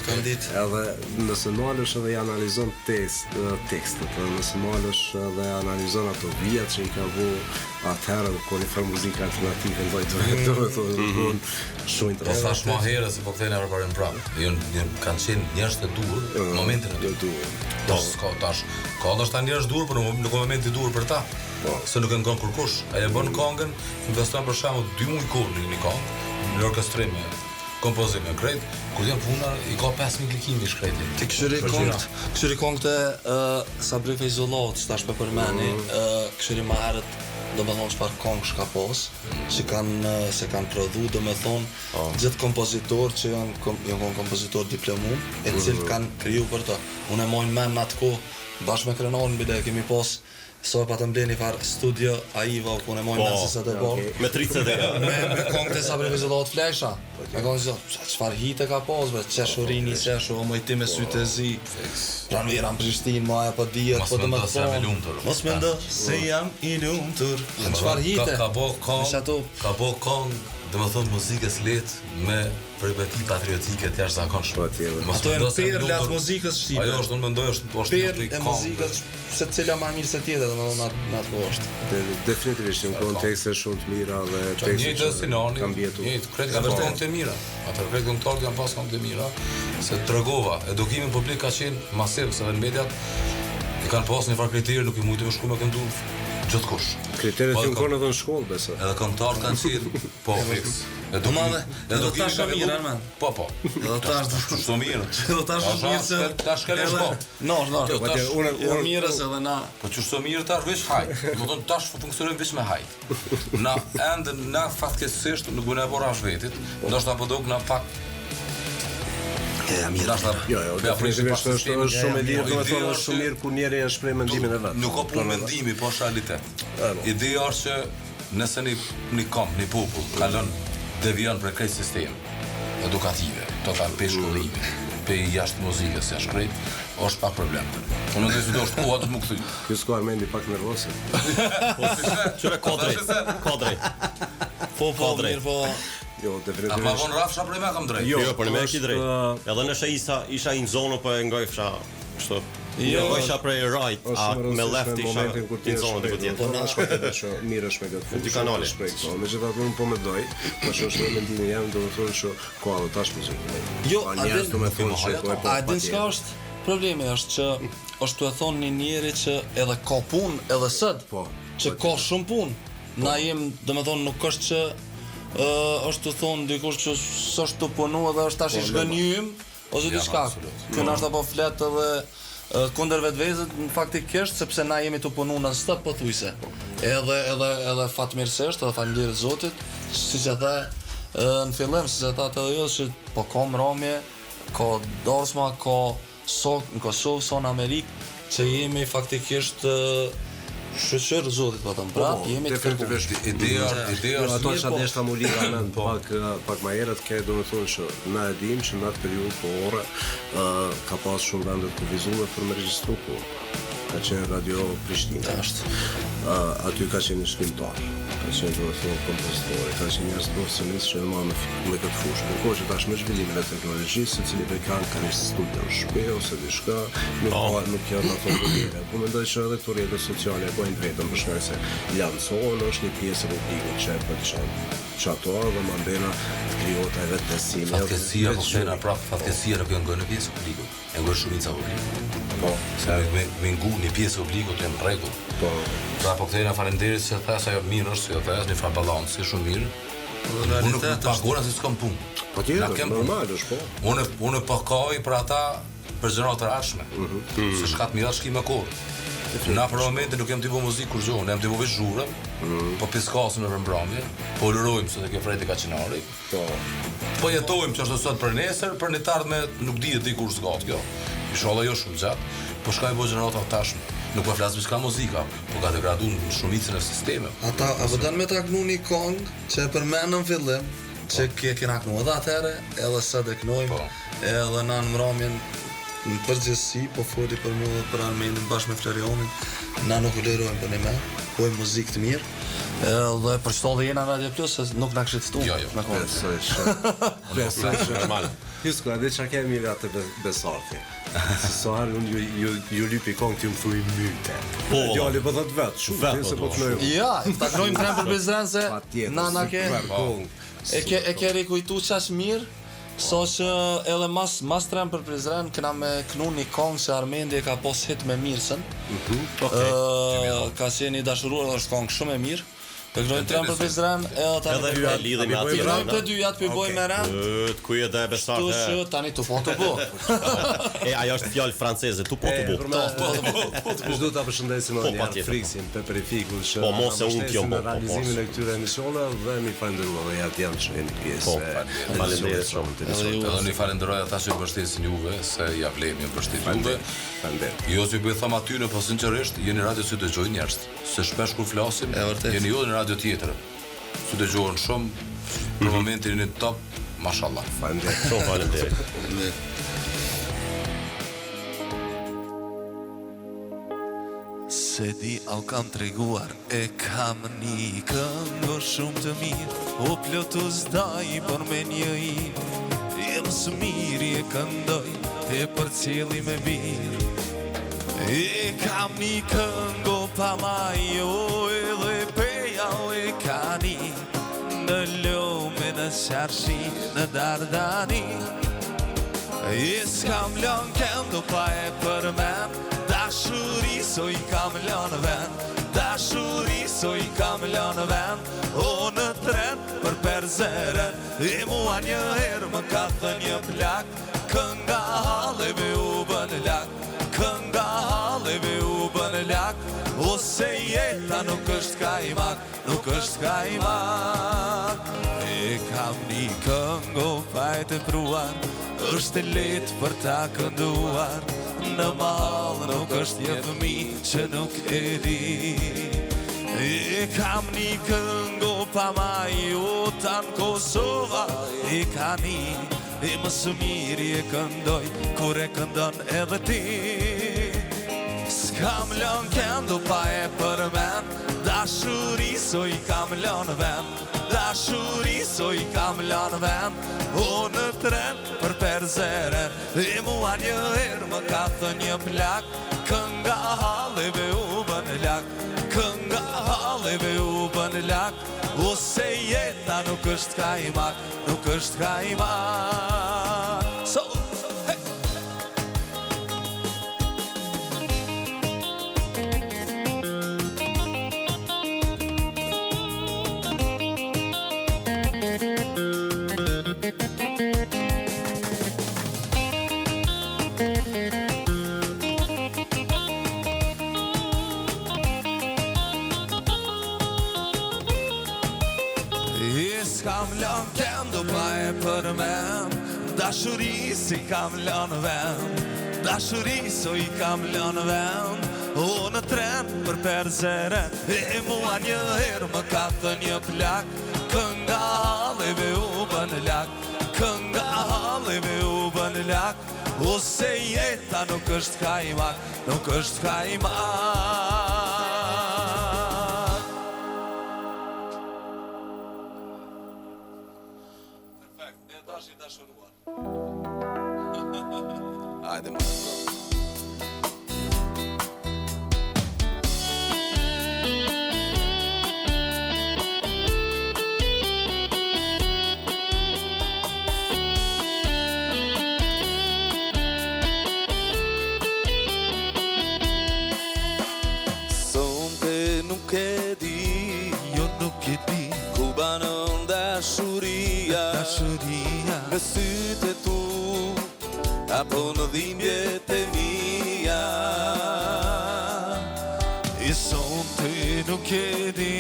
kanë ditë. edhe nëse nalësh edhe i analizon tekstet, nëse nalësh edhe analizon ato vijat që i ka vu atëherë kur i fa muzikë alternative në vajtë do të thonë shumë Po thash interesant. më herë se po kthehen edhe përparim prapë. Kanë qenë njerëz të dur në momentin e dur. Tash ka ndoshta njerëz dur, por nuk ka moment i dur për ta. Se nuk e ngon kurkush. Ai e bën këngën, investon për shembull 2 muaj kohë në një këngë, në orkestrim, kompozim e krejt, kur janë puna i ka 5000 klikime i shkretit. Ti këshyri kongët e Sabri Fejzullat, që tash për përmeni, këshyri ma herët, do me thonë çfarë kongë shka pos, që se kanë prodhu, do me thonë gjithë kompozitor që janë kompozitor diplomum, e cilë kanë kriju për të. Unë e mojnë men në atë kohë, bashkë me krenarin bile, kemi pos so e pa të mbleni farë studio AIVA, ku unë e mojnë men si se të borë. Me 30 e Me kongët e Sabri Fejzullat flesha. Me kongët e çfarë hite ka pos, qeshurini, qeshu, o mojti me sytë e zi. Pranvera në Prishtinë, maja po dijet, po dhe me thonë. Mos me ndo se jam i lumtur. Çfarë hite? Ka bo kong, dhe me thonë muzikës letë me përgëti patriotike të jashtëzakonshme. Ato janë perle atë muzikës shqipe. Ajo është, unë mendoj, është perle e muzikës, se cila më mirë se tjetër, domethënë në atë kohë është. Definitivisht në kontekste shumë të mira dhe tekste që kanë bjetur. Kretë kanë vërtet të mira. Ato kretë këngëtarët janë pas këngë të mira, se tregova, edukimi publik ka qenë masiv, se në mediat i kanë pas një farë kriteri, nuk i mujtë me shku me këndu gjithkush. Kriteret që në edhe në shkollë, besa. Edhe këngëtarët kanë qenë, po, fix. Do tash është mirë, Armen. Po. Do tash është mirë. Do tash është mirë se tash ka lëshko. No. Unë mirë se edhe na. Po që është mirë tash veç hajt. Do të thonë tash funksionojmë veç me hajt. Na fatkeqësisht nuk bëna bora vetit. Ndoshta po dok na pak Jo, definitivisht është shumë e lirë, domethënë është shumë mirë kur njëri e shpreh mendimin e vet. Nuk ka punë mendimi, po është realitet. Ideja është që nëse një kom, një popull kalon devion për krejt sistem edukative, total pe shkollimi, pe jashtë muzikës, jashtë krejt, është pak problem. Unë mendoj se do është koha të më kthy. Ky s'ka mendi pak nervoze. Qëre kodri. Po, mirë, po. Jo, A definitivisht. ma vonë Rafsha për me kam drejt. Jo, për me ki është, drejt. Edhe nëse isha in zonë, po e ngojfsha kështu. Jo, isha prej right, a me left isha in zonë të tjetër. Po na shkoj të shoh, mirë është me këtë punë. Dy kanale. Megjithatë unë po mendoj, tash është në mendimin jam, do të thonë se ka edhe tash muzikë. Jo, a njerëz do të thonë se po e po. A din çka është? Problemi është që është të thonë një njeri që edhe ka punë edhe sot, Po. që ka shumë punë. Na jem, domethënë nuk është që është të thonë dikush që s'është të punu edhe është tash i shgënjym ose diçka. Ky na është apo flet edhe kundër vetvezët faktikisht sepse na jemi të punu në stop pothuajse. Edhe fatmirësisht, edhe faleminderit Zotit, siç e tha në fillim, siç e tha edhe jo se po ka mbrëmje, ka dorsma, ka sok në Kosovë, son Amerikë, që jemi faktikisht shoqër Zotit po them, pra jemi të definitivisht Ideja është ato mirë, që po. deshta mu liga mend pak më herët ke domethënë që na e dim që në atë periudhë po orë ka pas shumë vende të kufizuar për me regjistru punë. Ka qenë Radio Prishtina. Aty ka qenë shkrimtar, ka qenë domethënë kompozitor, ka qenë njerëz profesionistë që më me këtë fushë. Por kohë që tash me zhvillimin e teknologjisë, secili prej kanë një studio në shtëpi ose diçka, nuk janë ato probleme. Po mendoj që edhe këto rrjete sociale e bojnë drejtën për shkak se lançohen është një pjesë e publikut që e përçan. Çato dhe mandena krijohet edhe besimi. fatkesia, po thena prap, fatkesia nuk e ngën në pjesë publikut. E ngën shumica publikut. Po, Se me ngu një pjesë publikut janë rregull. po. Pra po kthejna faleminderit se tha se ajo mirë është, se jo tha një farë balansi shumë mirë. Unë nuk pagona se s'kam punë. Po Na tjetër, kem normal është po. Unë pakoj për ata për gjëra të rashme. Se shkat mira shki me kohë. Na për momentin nuk jam t'i bo muzikë kur gjohën, jam t'i bo veç zhurëm, po piskasëm në përmbrëmje, po lërojmë se dhe ke frejti ka qinari, Po. po jetojmë që është sot për nesër, për një tardhme nuk dihet di kur zgat kjo. Inshallah jo shumë gjatë, po shkaj bo gjenerata tashmë. Nuk po flas s'ka muzika, po ka degradu në shumicën e sistemeve. Ata apo dan me ta knu një kong që e përmendëm fillim, që kena knu edhe atëherë, edhe sot e knojmë, edhe na në mramjen në përgjithësi, po foli për mua dhe për Armendin bashkë me Florionin, na nuk u lërojmë për një me, pojmë muzikë të mirë, dhe për çto dhe jena në Radio Plus, se nuk na kishit ftuar. Jo. Me kohë. Besoj që Normal. Hisko, edhe që kemi atë besarti. Se soar unë ju lypi kong t'ju më thuj myte. Po, Djali po thot vetë, shumë, Vetë, se po po. të knojë. Ja, ta knojmë tren për Bizren se Patjetër, na ke super kong. e ke rikujtu qash mirë, so që edhe mas tren për Prizren kena me knu një kong që Armendi e ka pos hit me Mirësën. Ka qenë i dashuruar dhe është kong shumë e mirë. Të knojmë tren për Prizren edhe Edhe hyja lidhemi atje. Knojmë të dyjat për bojmë me rend. Ku je dhe besar Tu që tani tu po të bo. E ajo është fjalë franceze, tu po të bu. Çdo ta përshëndesim edhe një patjetër. Friksin Peperifikun që Po, mos e unë t'jo në bo, po, realizimin e këtyre emisioneve dhe mi falenderoj edhe ja jam që jeni pjesë. Po, e faleminderit shumë të Edhe unë i falenderoj ata që mbështesin Juve, se ja vlemi mbështet Juve. Falenderoj. Jo si bëj tham aty në, po sinqerisht jeni radio që dëgjojnë njerëz. Se shpesh kur flasim, vërtet. jeni jo në radio tjetër. Që dëgjohen shumë, për momentin jeni top, mashallah. Falenderoj. Shumë faleminderit. Se di au kam treguar, e kam një këngë shumë të mirë, o plotu zdaj për me një i, jem së miri e këndoj, e për cili me birë. E kam një këngë pa majo, edhe peja o e kani, në lome, në qarshi, në dardani. E s'kam lën këndo pa e përmen, dashuri so i kam lën ven, dashuri so i kam lën ven, o në tren për perzeren, e mua një herë më ka thënë një plak, kënga haleve u bën lak, kënga haleve u bën lak, ose jeta nuk është kajmak, nuk është kajmak. E kam një këngo pa e të pruar, është letë për ta kënduar, në malë nuk është një fëmi që nuk e di. E kam një këngo pa majota në Kosova, e ka një I më së miri e këndoj kur e këndon edhe ti. S'kam lën këndu pa e përmen, dashuri so i kam lën ven, dashuri so i kam lën ven. O në tren për perzeren, e mua një herë më ka thënë një plak, kënga halleve u bën lak, kënga halleve u bën lak. Ose jeta nuk është kajmak, nuk është kajmak. So, hey! S'kam lën këndu pa e përmen, dashuri si kam lën ven, dashuri so i kam lën ven. O në tren për perzeren, e mua një herë më ka thënë një plak, kënga halleve u bën lak, kënga halleve u bën lak. Ose jeta nuk është kajmak, nuk është kajmak. Hajde më. Sonte nuk e di, Jo nuk e di, ku banon dashuria, dashuria, në sytë e tu, apo në dhimbjet e mia. I sonte nuk e di,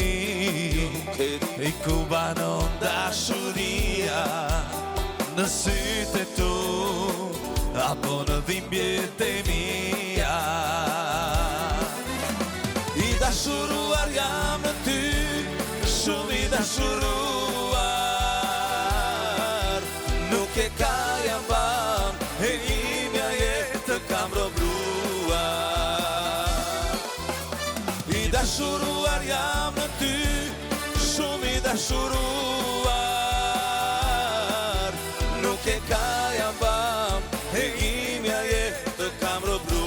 I ku banon dashuria, në sytë e tu, apo në dhimbjet e mia. I dashuruar jam në ty, shumë I dashuruar. Nuk e ka jam ban, e imja jetë kam robruar. I dashuruar jam në ty, shumë I dashuruar. Nuk e ka jam ban, e imja jetë kam robruar.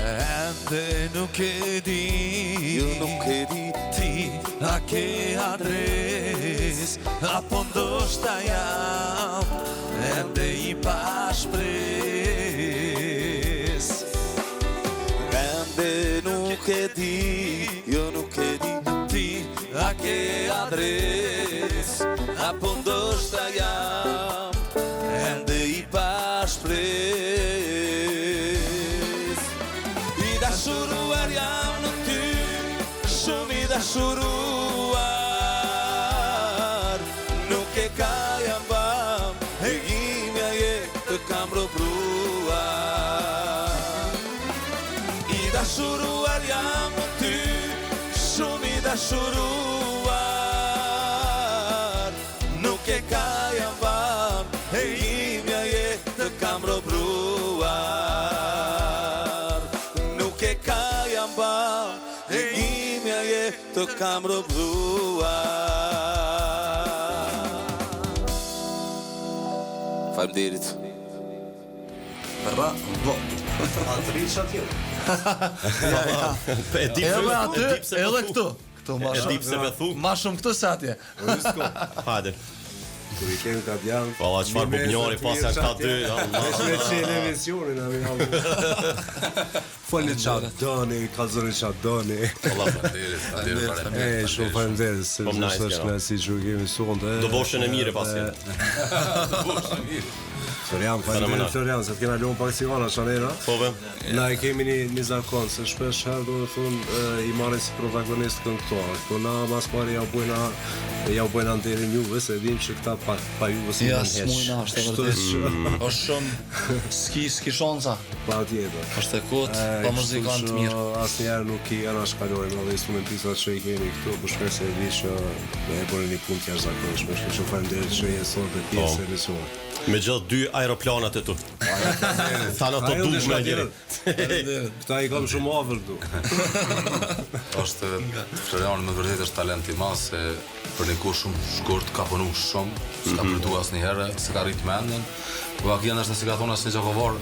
Ende nuk e di, Ju nuk e di, ti a ke adres, apo ndoshta jam ende I pa shpres. ende nuk e di, jo nuk e di, Ti a ke adres, apo ndoshta jam ende I pa shpres. I dashuruar jam në ty, shumë I dashuruar. Nuk e ka jam bam, e imja jetë kam robruar. I dashuruar jam në ty, shumë I dashuruar. Nuk e ka jam bam, e imja jetë kam robruar. Nuk e ka jam bam, e imja jetë kam robruar. Faleminderit. Bravo. Atëri çatje. E di Edhe aty, pse edhe këtu. Këtu ma E di pse me thu. Ma shumë këtu se atje. Hajde. Kur I kemi ka djanë. Valla çfarë bubnjori pas janë këta dy. Është me çelë emisionin, Fali çat doni, kallzoni çat doni. Allah faleminderit. Shumë faleminderit se Po, nice, është Kero. si që kemi sonte. Do boshën e mirë pas kjo. Florian, faleminderit Florian, se të kena lënë pak Sivana Chanera. Po be. Na e kemi një zakon, se shpesh herë do të thonë i marrin si protagonist këngëtar. Po na mas pari ja bujna nderin juve, se dim që këta pa juve si Ja, kanë heq. s'mujna, është e vërtet. Është shumë ski shanca. Pa tjetër. Është e kot, pa muzikant të mirë. Asnjëherë nuk i janë shkalojmë edhe instrumentistat që i kemi këtu, por shpesh se e di që e bëni një punë të jashtëzakonshme. Kështu që faleminderit që je sot të pjesë e emisionit. Me gjithë 2 aeroplanat e tu. Ta në të dush me njëri. Këta i kam shumë afër këtu. Është Florian me vërtet është talent i madh se për një kohë shumë shkurt ka punu shumë, s'ka përdu asnjëherë, s'ka rrit mendjen. Po akjen është se ka thonë asnjë Gjakovar,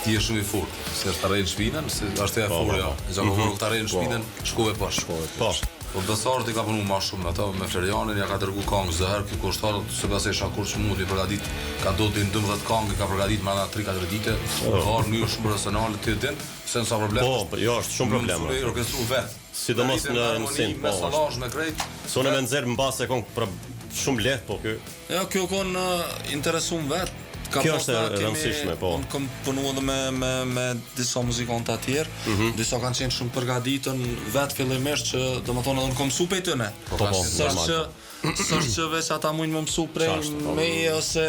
ti je shumë i furt, se është arrej në shpinën, se është e furt, jo. Gjakovar këtë arrej në shpinën, shkove poshtë. Po. Po Besarti ka punu ma shumë me to, me Florianin, ja ka dërgu kongë zëherë, kjo kushtarët, se ka se Shakur që mundi përgadit, ka do të 12 kongë, ka përgadit ma 3-4 dite, ka arë një shumë personalit të din, se nësa problem. Po, jo, është shumë problem. Në orkestru vetë. Sidomos në sin, Me po. salaj, me krejt. Sone me nxerr mbas e kon për shumë lehtë, po ky. Ja, kjo kon interesum vet. Kjo është e rëndësishme, po. Unë kam punu edhe me disa muzikantë tjerë, disa kanë qenë shumë përgatitën vetë fillimisht që domethënë edhe unë kam mësu prej tyne. Po, S'është që veç ata mujnë me mësu prej meje ose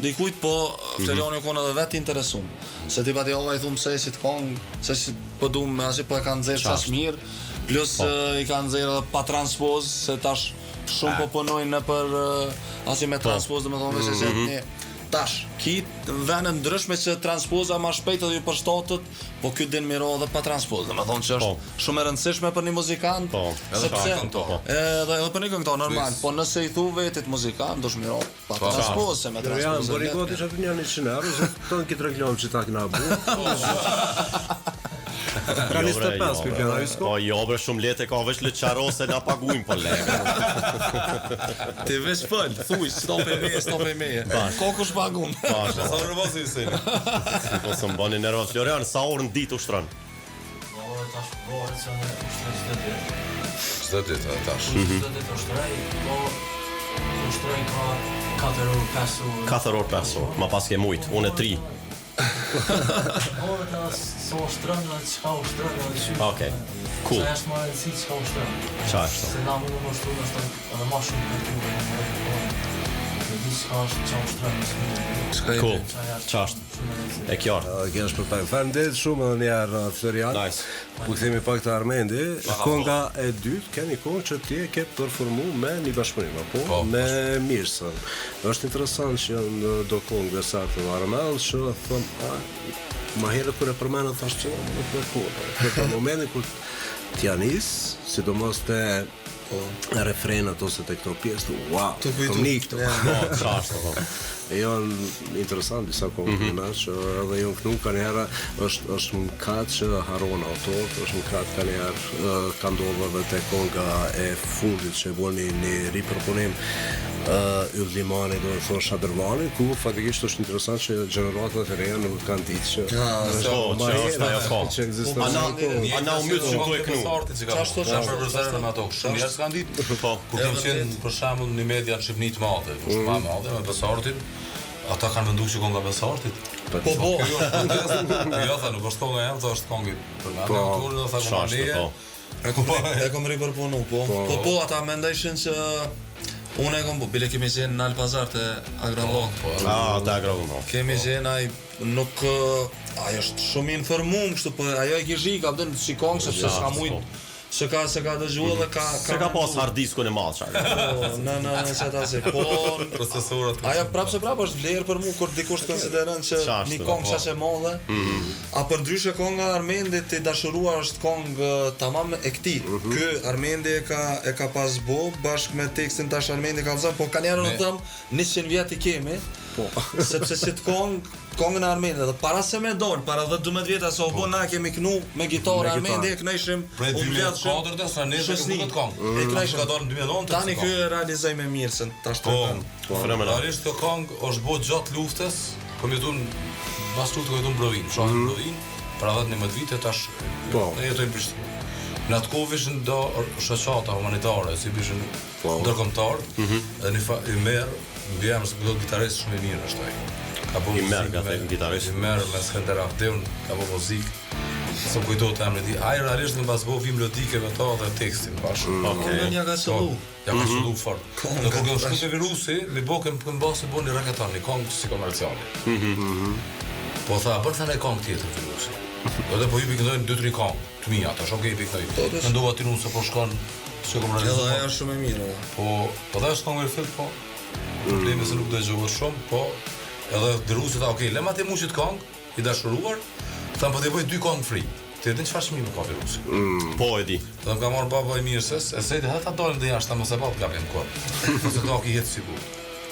dikujt, po Floriani kon edhe vetë interesum. Se ti pati Allah i thumë se si të kongë, se si po du me ashe po e kanë nxerë qash mirë, plus i kanë nxerë edhe pa transpoz, se tash shumë po punojnë në për ashe me transpoz, domethënë veç e se një tash, kitë vene ndryshme që transpoza ma shpejt edhe ju përshtatët, po kjo din miro edhe pa transpoz, dhe me thonë që është shumë e rëndësishme për një muzikant, Po, sepse edhe për një këngëtar normal, po nëse i thu vetit muzikant, do shmiro pa transpoz, se me Ja, transpoz. bëri gati që të një 100 euro, se tonë këtë reklam që ta këna bu. Ka 25 për pjena i s'ko. Po, jo, bre shumë lehtë, ka veç lëqarose na paguajmë po lekë. Ti veç pëll, thuj, stop e meje, ko kush pagun. Bashkë. Sa nervozi se. Po së më bëni nervoz. Florian, sa orë në ditë ushtron? Çdo ditë tash. 4 orë 5 orë, ma pas ke mujt, unë e 3. Okej, cool. Qa është? Cool, qa është? E qartë. Kjo është për pak. Faleminderit shumë edhe një herë Florian. Nice. U kthemi pak të Armendi. Konga e dytë, keni kohë që ti e ke performu me një bashkëpunim, apo? Me Mirsën. Është interesant që në do kongë dhe sartë në Armel, që thëm, ma herë kër e përmenë thash që në përkurë. Për momentin kur t'ja nisë, sidomos të refrenat ose të këto pjesë, wow, kom një këto. Qa është, po. E janë interesant disa kombina që edhe jo kënu ka njerë është më katë që haron autorët, është më katë ka njerë ka ndodhë edhe te konga e fundit që e bërë një ripërpunim Yllimani do të thonë Shadërvani, ku faktikisht është interesant që gjeneratat e reja nuk kanë ditë që Po, që është ajo ko. që ekziston. Ana u mytë shumë ku e knu. Çfarë për rezervën me ato? Shumë njerëz kanë ditë. Po, Kur kam qenë për shembull në media në Shqipëni të madhe, është më e madhe me Besartin. Ata kanë venduar që konga Besartit. Po, Jo, tha nuk është konga jam, tha është kongi. Për nga autorin do tha qa është, komandie. po. e kom ripërpunu, po, ata mendojshin që unë e kom po, bile kemi qenë në Alpazar të Agralok. Te agrovëm, po. Kemi qenë ai nuk ajo është shumë informum, kështu po ajo e kish ka bën shikon sepse s'ka mujt se ka dëgjuar dhe ka Se ka pas hard diskun e madh çaj. po në çata se po Procesorat. ajo prapë është vlerë për mua kur dikush të konsideron që Qashtu, një kongë shaq e madhe. A përndryshe konga Armendit e dashuruar është kongë tamam e këtij. Ky Armendi e ka pas bo bashkë me tekstin tash Armendi ka thënë, po kanë në tëm 100 vjet i kemi. Po. Sepse si të kongën e Armendit dhe para se me don, para 12 vjet aso po na kemi knu me gitarë Armendi e knajshim. Prej 2004 të sa ne kemi këtë kongë. E knajshim Ka dorë në 2009. Tani ky e realizoj me mirë se tash të Po, kanë. realisht kjo kongë është bërë gjatë luftës, kom jetuar pas luftës kom jetuar në Brovin, shohim në Brovin. para 10-11 vite tash ne jetojmë në Prishtinë. Në atë kohë ishin do shoqata humanitare, si ishin ndërkombëtar, dhe i merr mbi emër se këto gitarist shumë i mirë është ai. Ka bërë I merr nga gitarist. I merr me Skënder Avdeun, ka bërë muzikë. Sa kujtohet emri i tij. Ai realisht në bazë bëu melodike me to dhe tekstin bashkë. Okej. Ja ka qellu. Ja ka qellu fort. Në kur kam shkuar te virusi, mi bokëm mbase bëni rakaton, një këngë si komerciale. Po tha, për thënë këngë tjetër virusi. Edhe po i këndojnë 2-3 këngë të mia, tash okay i këndoj. Mendova ti nuk se po shkon si kom realizuar. Edhe ajo është shumë e mirë. Po dhe është këngë e fill po. Problemi se nuk do të dëgjohet shumë, po edhe virusi tha, okay, lema ti mushit këngë i dashuruar, tha po të bëj 2 këngë free. Ti e din çfarë çmimi ka virusi. Po e di. Dhe më ka marrë baba i mirëses, e sejti ta dalin dhe jashtë, ta mos e pa të gabim kohë. Nëse to ki jetë sigur.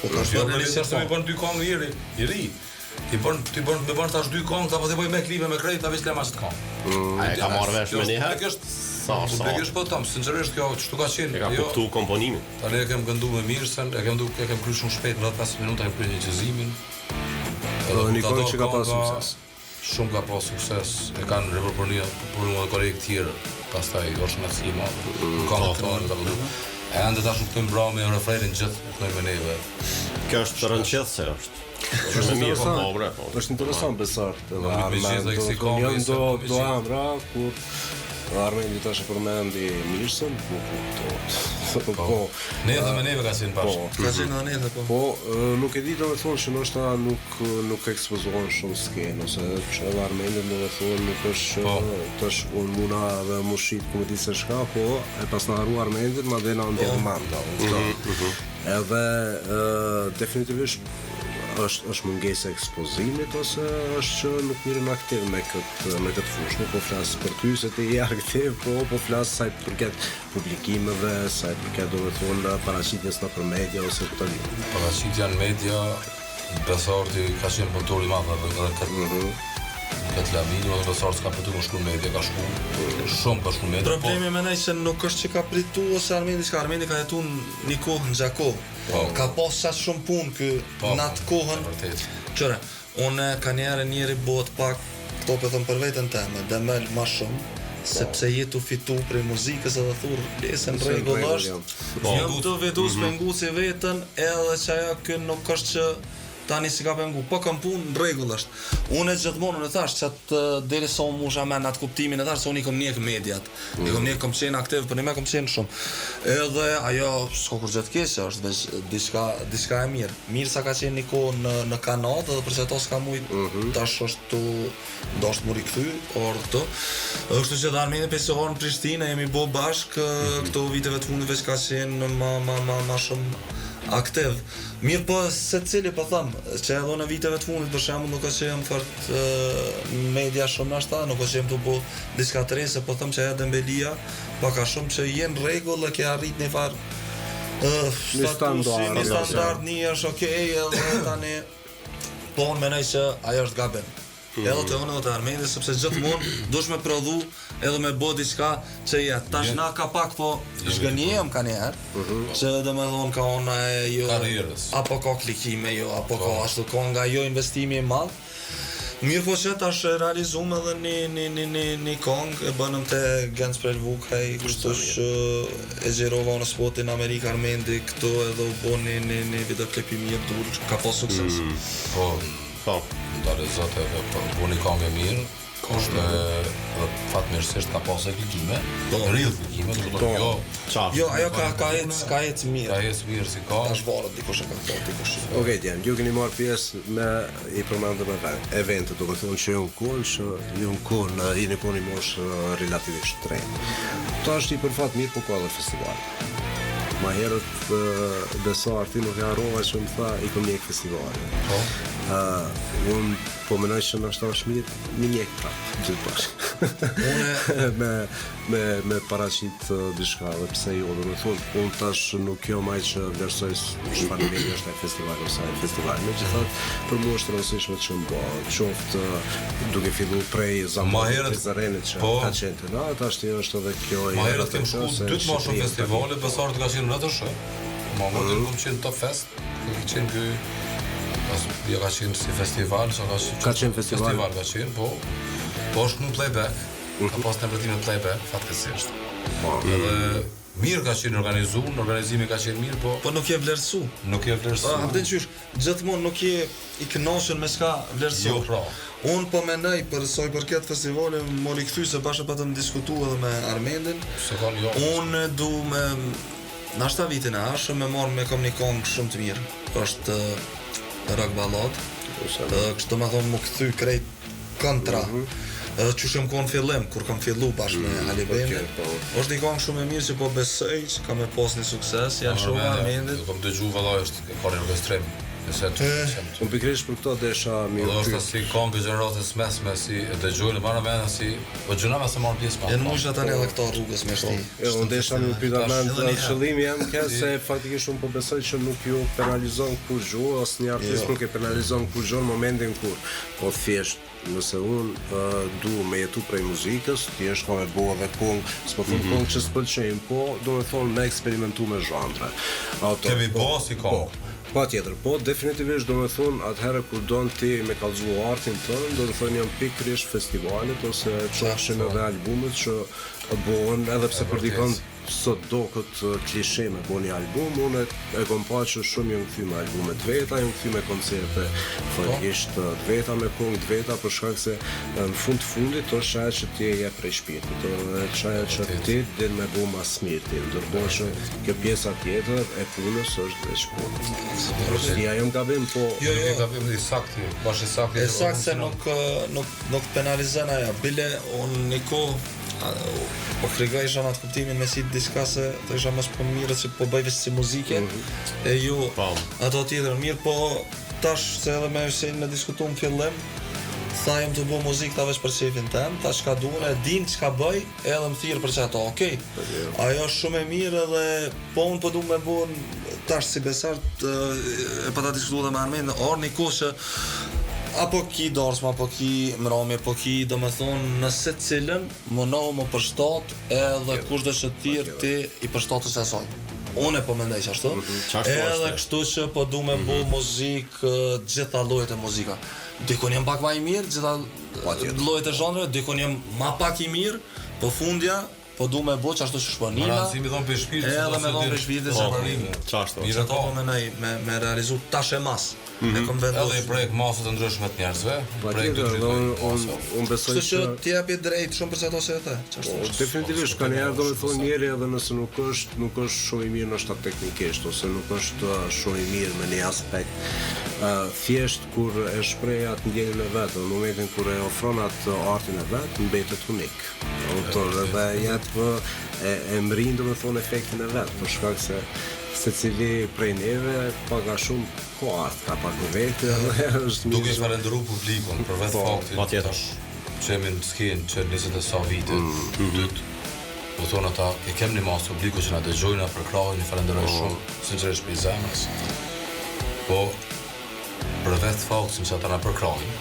Po ka shtë realisht se mi bën 2 këngë i ri. Ti bën tash 2 këngë, ta po të bëj me klipe me krejt, ta veç lema që të këngë. A e ka marrë vesh me një herë? Sa. Kjo është po tam, sinqerisht kjo çtu ka qenë. E ka kuptu komponimin. Tani e kem këndu me mirësen, e kem kryer shumë shpejt në 5 minuta e kryer një qëzimin. Një këngë që ka pas sukses. Shumë ka pas sukses, e kanë repertoria për një kolegë të tjerë, pastaj është me cima, kanë këngë të vëllë. E ende tash u këtëm brau me refrenin gjithë këtoj me neve. Kjo është rënqethse është. Është mirë po bre. Është interesant besar. Do amra kur Armendi tash e përmendi mirësën, nuk kuptohet. Po. Ne edhe me neve ka qenë bashkë. Ka qenë edhe neve po. Po, nuk e di domethënë që ndoshta nuk ekspozohen shumë skenë ose që edhe Armendi domethënë nuk është tash unë muna dhe mushit ku di se shka, po e pas na harru Armendin madje na ndjen manda. Edhe definitivisht është mungesa e ekspozimit ose është që nuk mirën aktiv me këtë fushë. Nuk po flas për ty se ti je aktiv, po flas sa i përket publikimeve, sa i përket domethënë paraqitjes nëpër media ose këto gjë. Paraqitja në media, besorti ka qenë punëtor i madh edhe këtë lavini, ose besorti ka pritur në shkollë media, ka shkuar shumë për shkollë media. Problemi mendoj se nuk është që ka pritu ose Armendi ka jetuar një kohë në Xhakov. Ka pas shumë punë ky në atë kohën. Qëre, unë ka njëri bëhet pak këto për thëmë për vetën teme, dhe mel ma shumë, sepse jetu fitu prej muzikës edhe thurë, lesën regull është, jam të vetu s'pengu si vetën, edhe që ajo kënë nuk është që tani si ka pengu, po kam punë në rregull është. Unë gjithmonë unë thash që atë deri sa unë musha me në atë kuptimin e thash se unë i kom njek mediat. I kom njek kom qenë aktiv, për një me kom qenë shumë. Edhe ajo s'ka kur gjithë keqe është, veç diçka e mirë. Mirë sa ka qenë një kohë në Kanadë edhe përse ato s'ka mujtë, tash është tu dashtë mu rikthy, orë këto. Kështu që dhe Armeni pensionar në Prishtinë, jemi bo bashkë, këto viteve të fundit veç ka qenë ma shumë aktiv. Mirë po se cili po thëmë, që edhe në viteve të fundit për shembull nuk është që jam fort media shumë nashta, nuk është që jam të bo diçka të re, se po thëmë që ajo Dembelia paka shumë që jenë rregull dhe ke arrit një farë statusin, një standard një është okej, edhe tani po unë menoj që ajo është gabim. Edhe të unë dhe të Armendit, sepse gjithmonë dush me prodhu edhe me bo diçka që jetë. Tash na ka pak po zhgënjem ka njerë, që dhe me thonë ka ona e jo, apo ka klikime jo, apo ka ashtu ka nga jo investimi i madh. Mirë po që tash realizum edhe një kong e bënëm të Gens Prelvukaj, kështu që e gjerova në spotin Amerika Armendi këto edhe u bo një videoklip i mirë dur, ka po sukses. Po. Ndare zote edhe po një kong e mirë, është fatmirësisht ka pas e klikime, rrjedh klikime, jo, ajo ka ecë mirë. Ka ecë mirë si ka. Tash varet dikush e ka thënë dikush. Okej, Dian, ju keni marrë pjesë me i përmendëm evente, do të thonë që ju jeni po një moshë relativisht të re. Tash i përfat mirë po ka edhe festival. Ma herët besar ti nuk e harrova që më tha i kom njek festivalin. Unë po menoj që në ashtë është mirë një njek prapë, gjithë bashkë. me paraqit diçka dhe pse jo, dhe me thonë, unë tash nuk jo maj që vlerësoj çfarë niveli është ai festival ose ai festival. Megjithatë, për mua është rëndësishme që më bëj, qoftë duke filluar prej Zarenit që ka qenë të natë, ashtu është edhe kjo e. Ma herët kem shku 2 ma shumë festivale, besarët ka qenë në të shë. Ma më të kom qenë Top Fest, ka qenë ky, ja ka qenë si festival, ka qenë festival, ka qenë, po. Po është në playback, ka pas temperatimin playback, fatkeqësisht. Edhe mirë ka qenë organizimi ka qenë mirë, po nuk je vlerësu. Nuk je vlerësu. Hapten qysh, gjithmonë nuk je i kënaqur me çka vlerësu. Jo, pra. Unë po mendoj për sa i përket festivalit, më rikthy se bashkë patëm diskutuar edhe me Armendin. Se kanë jo. Unë du me nashta vitin e ashëm me marrë me komunikon shumë të mirë. Është rock ballad. Kështu më thonë më kthy krejt kontra. Që shumë konë fillim, kur kam fillu bashkë me Ali Bendin. Është një këngë shumë e mirë që po besoj që ka me pas një sukses, janë shumë Armendit. Kom dëgju vallaj është ka një orkestrim. Unë pikërisht për këto desha mirë. Do është si këngë gjeneratës mesme, si e dëgjoj në marrë mendja si po gjuna me se marrë pjesë pa. Janë mushë tani edhe këto rrugës me shti. Unë desha në pyetament qëllimi jam ka se faktikisht unë po besoj që nuk ju penalizon kur gjuhë, ose një artist nuk e penalizon kur gjuhë në momentin kur po thjesht nëse unë du me jetu prej muzikës, ti është ka me bo dhe këngë, s'po thonë këngë që s'pëlqejnë, po do me thonë me eksperimentu me zhandre. Kemi bo si këngë? Pa tjetër, po definitivisht do me thonë atëherë kur do në ti me kalzu artin tënë, do me thonë jam pikërisht festivalit ose qashin edhe albumet që bohen edhe pse për dikon sot do këtë klishe me bo një album, unë e kom pa që shumë jënë këthy me albumet veta, jënë këthy me koncerte faktisht të veta, me këngë të veta, për shkak se në fund të fundit është qaja që ti je prej shpirtit, dhe qaja që ti din me bo mas mirë ti, ndërbo që kjo pjesa tjetër e punës është dhe shpunës. Ja jam gabim, po... Jo, gabim dhe i sakti, bashkë i sakti. E sakti se nuk penalizën aja, bile unë një kohë po frigoj isha në atë kuptimin me si diska se të isha mësë për mirë që po bëjve si muzike e ju ato tjetër mirë, po tash se edhe me Hüsein në diskutu në fillim tha jem të bu muzikë ta veç për qefin tem, ta shka duhe, din çka bëj edhe më thirë për që ato, okej. Ajo është shumë e mirë edhe po unë po du me bu tash si besart e pa ta diskutu dhe me Armendin, orë një kohë që apo ki dorsma, apo ki mrami, apo ki do me thonë nëse cilën mënohu më përshtat edhe kush dhe që tjirë ti i përshtatës e saj. Unë e po mendej që ashtu, edhe kështu që po du me bu muzikë, gjitha llojet e muzika. Dikon jem pak ma i mirë, gjitha llojet e zhandreve, dikon jem ma pak i mirë, po fundja po du me bu që ashtu që shponina, edhe me thonë për shpirtit se përrimë. Mirë to po mendej me realizu tash e mas. Edhe i prejk masët të ndryshme të njerëzve. Unë besoj që ti japi drejt shumë përse ato se e te. Definitivisht, ka njerë do me thonë njeri edhe nëse nuk është shumë i mirë në shtat teknikisht, ose nuk është shumë i mirë me një aspekt. Thjesht kur e shprej atë ndjenjën e vetë, në momentin kur e ofron atë artin e vetë, mbetet unik. Dhe jetë e mrin do me thonë efektin e vetë, për shkak se cili prej neve paka shumë ko artë, ka pak vetë dhe është mirë. Duke i falendëru publikun për vetë faktin që jemi në skenë që 20 e sa vite, dytë, po thonë ata, e kem një mas publiku që na dëgjojnë, na përkrahin, i falenderoj shumë, sinqerisht për i zemrës. Po, për vetë faktin që ata na përkrahin,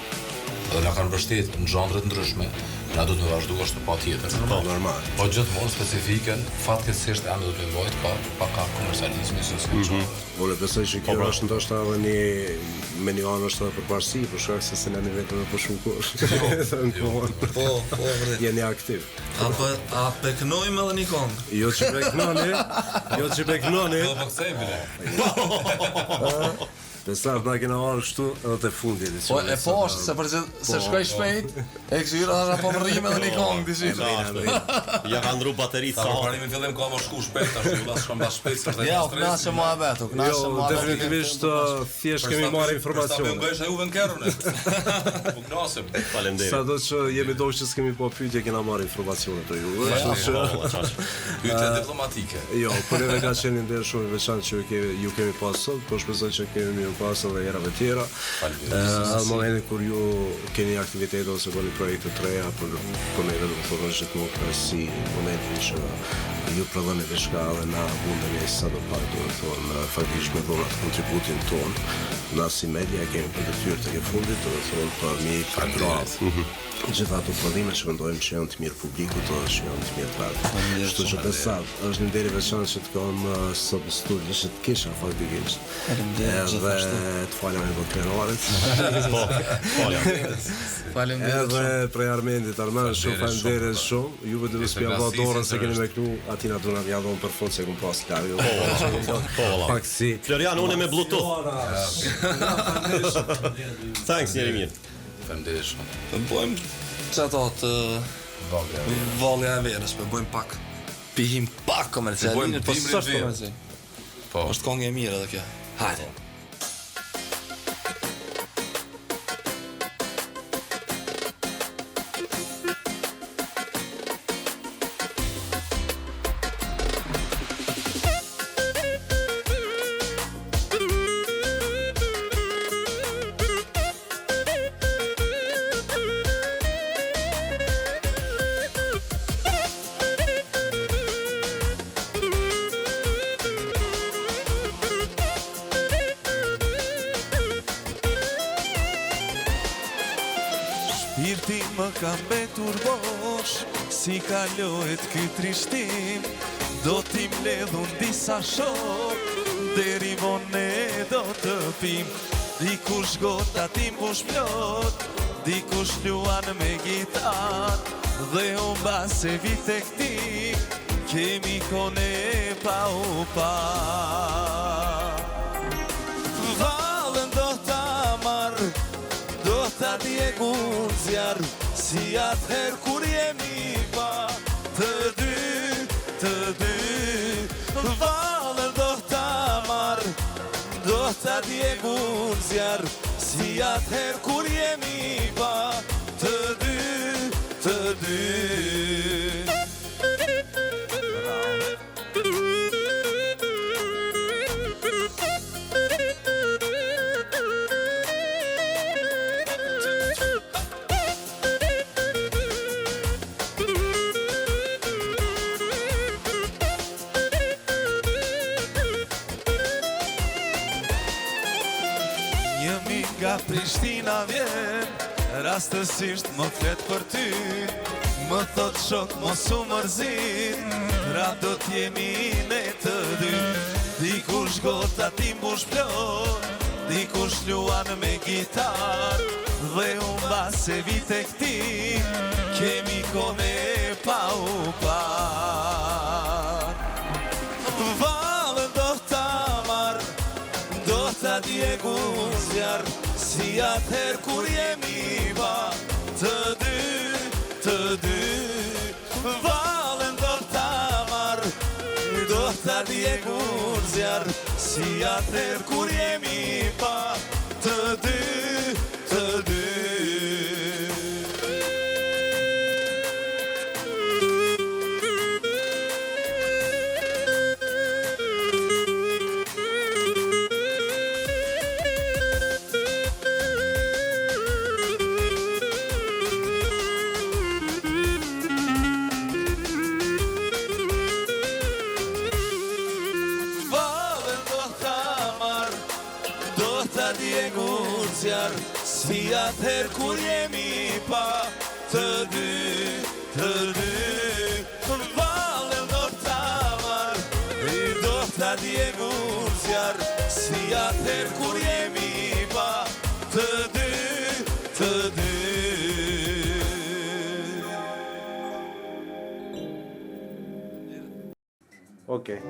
edhe na kanë mbështet në zhandre të ndryshme, na duhet me vazhdu është pa tjetër. Normal. Po gjithmonë specifiken, fatkeqësisht janë do të mbajt pa ka komercializmi se s'ka çfarë. Unë besoj që kjo është ndoshta edhe me një anë është edhe përparësi, për shkak se s'e lani vetëm për shumë kohë. Po, vërtet. Jeni aktiv. A peknojmë edhe një këngë? Jo që peknoni. Po kthejmë bile. Besar na kena marrë kështu edhe te fundi edicionit. Po e po është se shkoj shpejt, e këshira apo më rrim edhe një këngë dishit. Ja ka ndru bateritë sa. Parimin fillim ka më shku shpejt, tash ju las shkon bash shpejt se Ja, knaqe muhabet, Jo, definitivisht thjesht kemi marrë informacione. Po bësh ai u vën kerrën. Po knasim. Faleminderit. Sado që jemi doshë që s'kemi po pyetje, kena marrë informacione të ju. Pyetje diplomatike. Jo, por edhe ka qenë nder shumë i veçantë që ju kemi pas sot, po shpresoj që kemi pas edhe herave tjera. Në momentin kur ju keni aktivitete ose bëni projekte të reja për komedë, do të thonë gjithmonë si momentin që ju prodhoni diçka dhe na mundeni sa do pak, do të thonë faktikisht me dhënë kontributin ton. Na si media kemi për detyrë të fundit, do të thonë për mi kontroll. gjitha ato prodhime që mendojmë që janë të mirë publikut ose që janë të mirë prapë. Kështu që besat, është një deri veçantë që të kam sot në studio që të kisha faktikisht. Edhe të falem e krenarit. Edhe prej Armendit Arman, shumë faleminderit shumë. Juve do të spja vë dorën se keni me këtu, atina do na vjadon për fund se kum pas larg. Pak si. Florian, unë me Bluetooth. Thanks, njeri mirë. Faleminderit shumë. Të bëjmë çato të vallja e verës, po bëjmë pak. Pihim pak komercialinë, po s'është komercial. Po. Është këngë e mirë edhe kjo. Hajde. Shpirti më ka mbetur bosh, si kalohet ky trishtim, do t'i mbledhun disa shok, deri vone do të pim. Dikush gota tim mbush plot, dikush luan me gitar, dhe unë base vite këti, kemi kone pa u pa. Vallën do ta marr, do ta djegun zjarr, si atëher kur jemi pa të dy. Vallën do ta marr, do ta djegun zjarr, si atëher kur jemi pa të dy. Nga Prishtina vjen, rastësisht më flet për ty, më thot shok mos u mërzit, ra do t'jemi ne të dy. Dikush gota ti mbush plot, dikush luan me gitar, dhe unë base vite këti, kemi kone pa u par. Vallën do ta marr, do ta djegun zjarr, si atëher kur jemi pa të dy. Vallën do ta marr, do ta djegun zjarr, si atëher kur jemi pa të dy. Si atëher kur jemi pa të dy. Vallën do ta marr, do ta djegun zjarr, si atëher kur jemi pa të dy. Okej.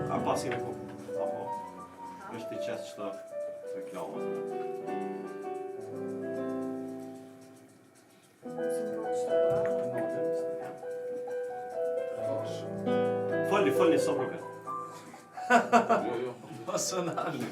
A pasi me ku? Apo, është i qesë qëtë të kjallë. Falni sopër këtë. Personali.